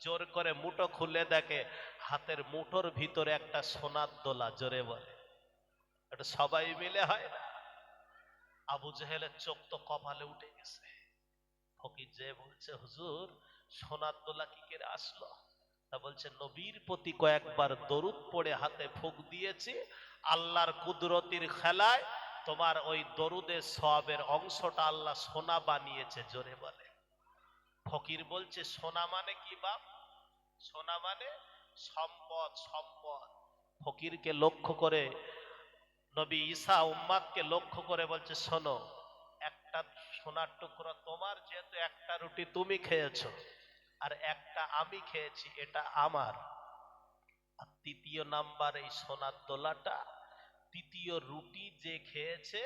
জোর করে মুঠো খুলে দেখে হাতের মুঠোর ভিতরে একটা সোনার দোলা। জোরে বলে এটা সবাই মিলে হয় না? আবু জেহেলের চোখ তো কপালে উঠে গেছে। ফকির যে বলছে হুজুর সোনার দোলা কি করে আসলো? তা বলছে নবীর প্রতি কয়েকবার দরুদ পড়ে হাতে ফুঁক দিয়েছি, আল্লাহর কুদরতির খেলায় তোমার ওই দরুদের সওয়াবের অংশটা আল্লাহ সোনা বানিয়েছে। জোরে বলে। ফকির বলছে সোনা মানে কি বাপ? সোনা মানে সম্পদ। সম্পদ। ফকিরকে লক্ষ্য করে নবী ঈসা উম্মাদকে লক্ষ্য করে বলছে শোনো, একটা সোনার টুকরো তোমার, যেহেতু একটা রুটি তুমি খেয়েছো আর একটা আমি খেয়েছি, এটা আমার। আর তৃতীয় নাম্বার এই সোনার দোলাটা, তৃতীয় রুটি যে খেয়েছে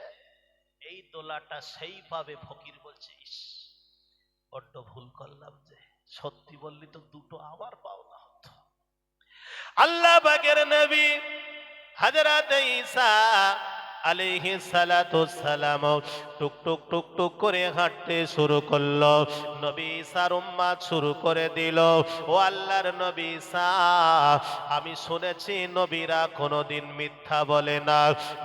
এই দোলাটা সেই পাবে। ফকির বলছে ইস বড্ড ভুল করলাম, যে সত্যি বললি তো দুটো আমার পাওনা হতো। আল্লাহ পাকের নবী হযরত ঈসা আলাইহিস সালাতু সালাম টুক টুক টুক টুক করে হাঁটতে শুরু করলো। নবী ঈসার উম্মত শুরু করে দিল, ও আল্লাহর নবী ঈসা, আমি শুনেছি নবীরা কোনোদিন মিথ্যা বলে না,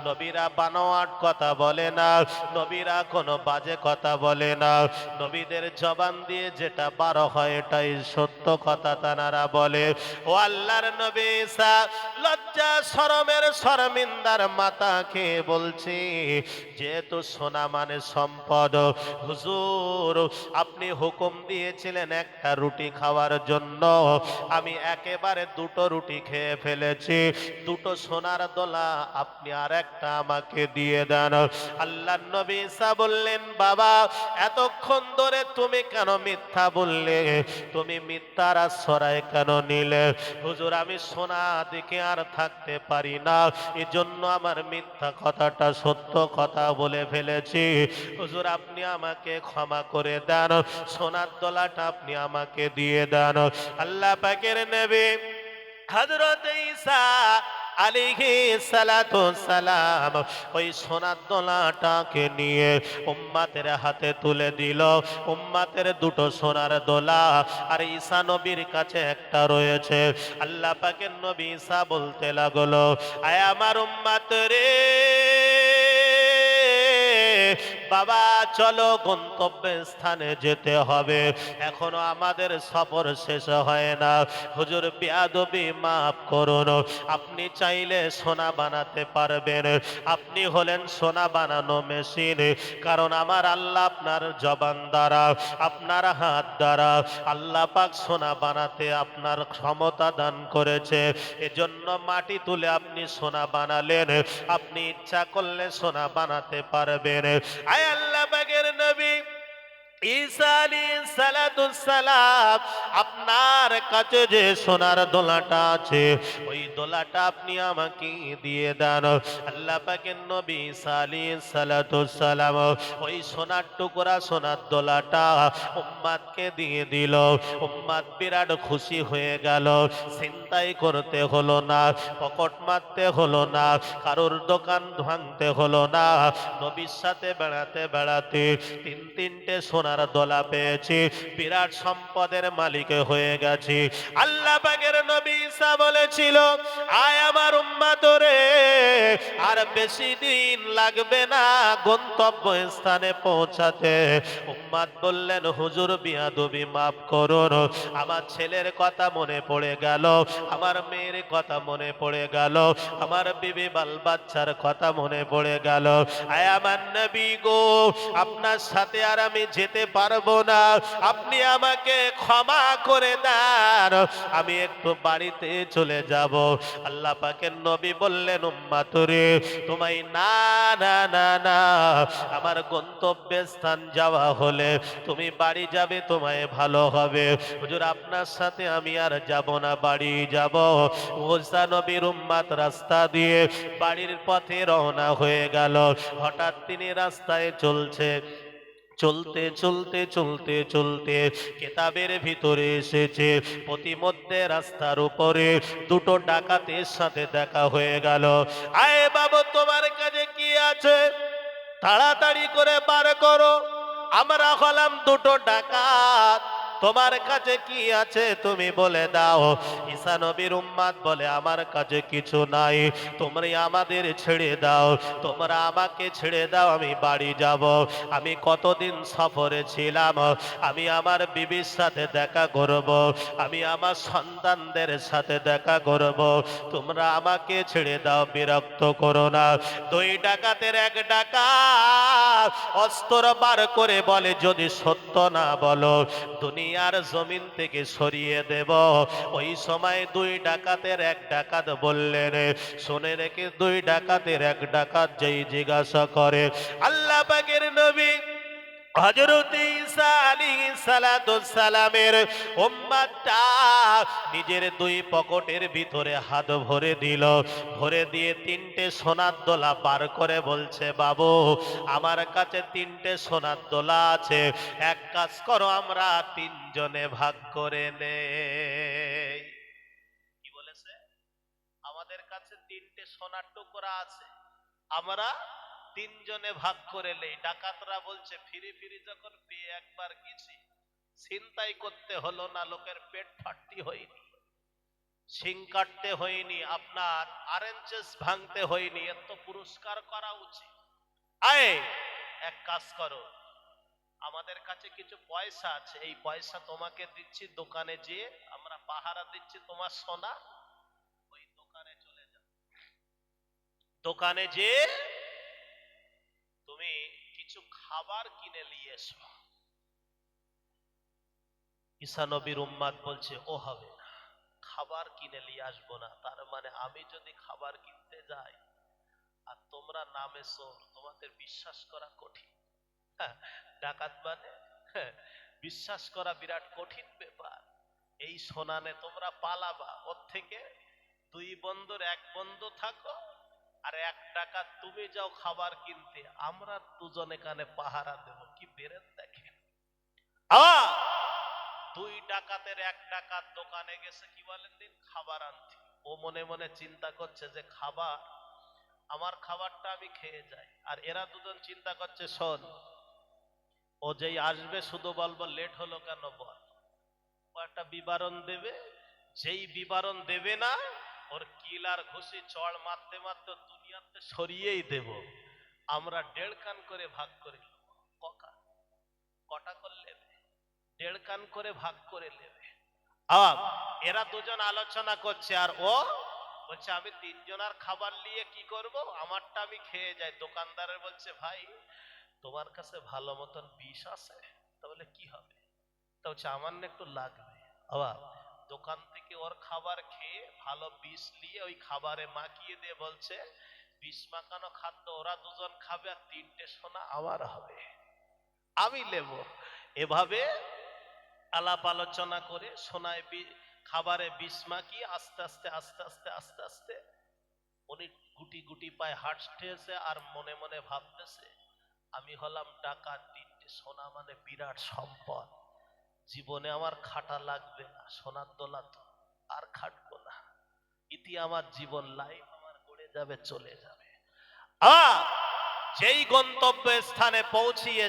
নবীরা বানোয়াট কথা বলে না, নবীরা কোনো বাজে কথা বলে না, নবীদের জবান দিয়ে যেটা বার হয় এটাই সত্য কথা তারা বলে। ও আল্লাহর নবী ঈসা লজ্জা শরমের শর্মিন্দার মাথা খেয়ে বলছি, যেহেতু সোনা মানে সম্পদ, হুজুর আপনি হুকুম দিয়েছিলেন একটা রুটি খাওয়ার জন্য, আমি একেবারে দুটো রুটি খেয়ে ফেলেছি, দুটো সোনার দোলা আপনি আর একটা আমাকে দিয়ে দেন। আল্লাহ নবী ঈসা বললেন, বাবা এতক্ষণ ধরে তুমি কেন মিথ্যা বললে, তুমি মিথ্যার আশ্রয় কেন নিলে? হুজুর আমি সোনা দিকে আর থাকতে পারি না, এজন্য আমার মিথ্যা কথাটা সত্য কথা বলে ফেলেছি। হুজুর আপনি আমাকে ক্ষমা করে দেন, সোনার দোলাটা আপনি আমাকে দিয়ে দেন। আল্লাহ পাকের নবী হযরত ঈসা আলাইহিস সালাতু সালাম ওই সোনার দোলাটাকে নিয়ে উম্মতের হাতে তুলে দিল। উম্মতের দুটো সোনার দোলা, আর ঈসা নবীর কাছে একটা রয়েছে। আল্লাহ পাকের নবী ঈসা বলতে লাগলো, আয় আমার উম্মত রে, বাবা চলো গন্তব্যের স্থানে যেতে হবে, এখনো আমাদের সফর শেষ হয় না। হুজুর বেয়াদবি মাফ করুন, আপনি চাইলে সোনা বানাতে পারবেন, আপনি হলেন সোনা বানানো মেশিন, কারণ আমার আল্লাহ আপনার জবান দ্বারা, আপনার হাত দ্বারা আল্লাহ পাক সোনা বানাতে আপনার ক্ষমতা দান করেছে। এজন্য মাটি তুলে আপনি সোনা বানালেন, আপনি ইচ্ছা করলে সোনা বানাতে পারবেন। আয় আল্লাহ পাকের নবী ঈসা আলাইহিস সালাতুস সালাম, আপনার কাছে যে সোনার দোলাটা আছে, ওই দোলাটা আপনি আমাকে দিয়ে দেন। আল্লাহ পাকের নবী ঈসা আলাইহিস সালাতুস সালাম ওই সোনার টুকরা, সোনার দোলাটা উম্মতকে দিয়ে দিল। উম্মত বিরাট খুশি হয়ে গেল, চিন্তাই করতে হলো না, পকেট মারতে হলো না, কারোর দোকান ভাঙতে হলো না। নবীর সাথে বেড়াতে বেড়াতে তিনটে সোনার দোলা পেয়েছি, বিরাট সম্পদের মালিক হয়ে গেছি। আল্লাহ পাকের নবী ঈসা বলেছিল, আয় আমার উম্মত রে, আর বেশি দিন লাগবে না গন্তব্য স্থানে পৌঁছাতে। উম্মত বললেন, হুজুর বিয়াদবি মাফ করুন, আমার ছেলের কথা মনে পড়ে গেল, আমার মেয়ের কথা মনে পড়ে গেল, আমার বিবি বাল বাচ্চার কথা মনে পড়ে গেল। আয় আমার নবী গো, আপনার সাথে আর আমি যেতে পারবো না, আপনি আমাকে ক্ষমা করে দেন, আমি একটু বাড়িতে চলে যাব। আল্লাহ পাকের নবী বললেন, উম্মত রে তোমায় না না না না, আমার গন্তব্যের স্থান যাওয়া হলে তুমি বাড়ি যাবে, তোমায় ভালো হবে। হুজুর আপনার সাথে আমি আর যাব না, বাড়ি যাব। মুসা নবীর উম্মত রাস্তা দিয়ে বাড়ির পথে রওনা হয়ে গেল। হঠাৎ তিনি রাস্তায় চলছে, চলতে চলতে চলতে চলতে কেতাবের ভিতরে এসেছে, প্রতিমধ্যে রাস্তার উপরে দুটো ডাকাতের সাথে দেখা হয়ে গেল। আয় বাবু তোমার কাছে কি আছে, তাড়াতাড়ি করে বার করো, আমরা হলাম দুটো ডাকাত, তোমার কাছে কি আছে তুমি বলে দাও। ঈসা নবীর উম্মত বলে, আমার কাছে কিছু নাই, তোমরা আমাদের ছেড়ে দাও, তোমরা আমাকে ছেড়ে দাও, আমি বাড়ি যাব। আমি কতদিন সফরে ছিলাম, আমি আমার বিবির সাথে দেখা করব, আমি আমার সন্তানদের সাথে দেখা করব, তোমরা আমাকে ছেড়ে দাও, বিরক্ত করো না। দুই ডাকাতের এক ডাকাত অস্ত্র বার করে বলে, যদি সত্য না বলো দুনিয়ার জমিন থেকে সরিয়ে দেব। ওই সময় দুই ডাকাতের এক ডাকাত বললেন, শুনে রেখে দুই ডাকাতের এক ডাকাত যেই জিজ্ঞাসা করে, আল্লাহ পাকের নবী হযরত ঈসা আলাইহিস সালাতুস সালামের উম্মতটা নিজের দুই পকেটের ভিতরে হাত ভরে দিল, ভরে দিয়ে তিনটে সোনার দোলা বার করে বলছে, বাবু আমার কাছে তিনটে সোনার দোলা আছে, এক কাজ করো আমরা তিনজনে ভাগ করে নেই। কি বলেছে? আমাদের কাছে তিনটে সোনার টুকরা আছে, আমরা তিনজনে ভাগ করে নেই। ডাকাতরা বলছে, ফিরি ফিরি যখন পেয়ে একবার গেছি, ছিনতাই করতে হলো না, লোকের পেট ফাটতি হয়নি, শিং কাটতে হয়নি, আপনার আরেঞ্চেস ভাঙতে হয়নি, এত পুরস্কার করা উচিত। আয় এক কাজ করো, আমাদের কাছে কিছু পয়সা আছে, এই পয়সা তোমাকে দিচ্ছি, দোকানে যেয়ে আমরা পাহারা দিচ্ছি তোমার সোনা, ওই দোকানে চলে যাও, দোকানে যেয়ে তুমি কিছু খাবার কিনে নিয়ে এসো। ঈসা নবীর উম্মাদ বলছে ও হবে না, খাবার কিনে নিয়ে আসবো না। তার মানে আমি যদি খাবার কিনতে যাই আর তোমরা নামে চোর, তোমাদের বিশ্বাস করা কঠিন। হ্যাঁ, ডাকাত মানে হ্যাঁ, বিশ্বাস করা বিরাট কঠিন ব্যাপার। এই সোনানে তোমরা পালাবা, ওর থেকে দুই বন্ধুর এক বন্ধু থাকো, আর 1 টাকা তুমি যাও খাবার কিনতে, আমরা দুজনে কানে পাহারা দেব। কি বেরেন দেখেন। দুই ডাকাতের 1 ডাকাত দোকানে গেছে, কি বলেন দিন, খাবার আনতে। ও মনে মনে চিন্তা করছে যে খাবার, আমার খাবারটা আমি খেয়ে যাই। আর এরা দুজন চিন্তা করছে, শোন, ও যেই আসবে শুধু বলবো লেট হলো কেন বল। ও একটা বিবরণ দেবে, যেই বিবরণ দেবে না, ওর কিল আর ঘুষি চড় মারতে মারতে দুনিয়াতে সরিয়েই দেব। আমরা 1.5 কান করে ভাগ করে নেব। ককা কটা করলে 1.5 কান করে ভাগ করে নেবে। এরা দুজন আলোচনা করছে, আর ও বলছে আমি 3 জনের খাবার নিয়ে কি করব, আমারটা আমি খেয়ে যাই। দোকানদারের বলছে ভাই তোমার কাছে ভালো মতন বিষ আছে? তাহলে কি হবে? তা হচ্ছে আমার না একটু লাগবে। আবার দোকান থেকে ওর খাবার খেয়ে ভালো বিষ নিয়ে ওই খাবারে মাখিয়ে দিয়ে বলছে বিষ মাখানো খাদ্য ওরা দুজন খাবে, আর 3টে সোনা আমার হবে, আমি নেব। এভাবে আলাপ আলোচনা করে সোনায় খাবারে বিষ মাখিয়ে আস্তে আস্তে আস্তে আস্তে আস্তে আস্তে উনি গুটি গুটি পায়ে হাঁটতেছে, আর মনে মনে ভাবতেছে আমি হলাম ডাকাত, 3টে সোনা মানে বিরাট সম্পদ, জীবনে আমার খাটা লাগবে না, সোনার দোলা তো আর খাটবো না, ইতি আমার জীবন, লাইফ আমার গড়ে যাবে, চলে যাবে। যেই গন্তব্য স্থানে পৌঁছিয়ে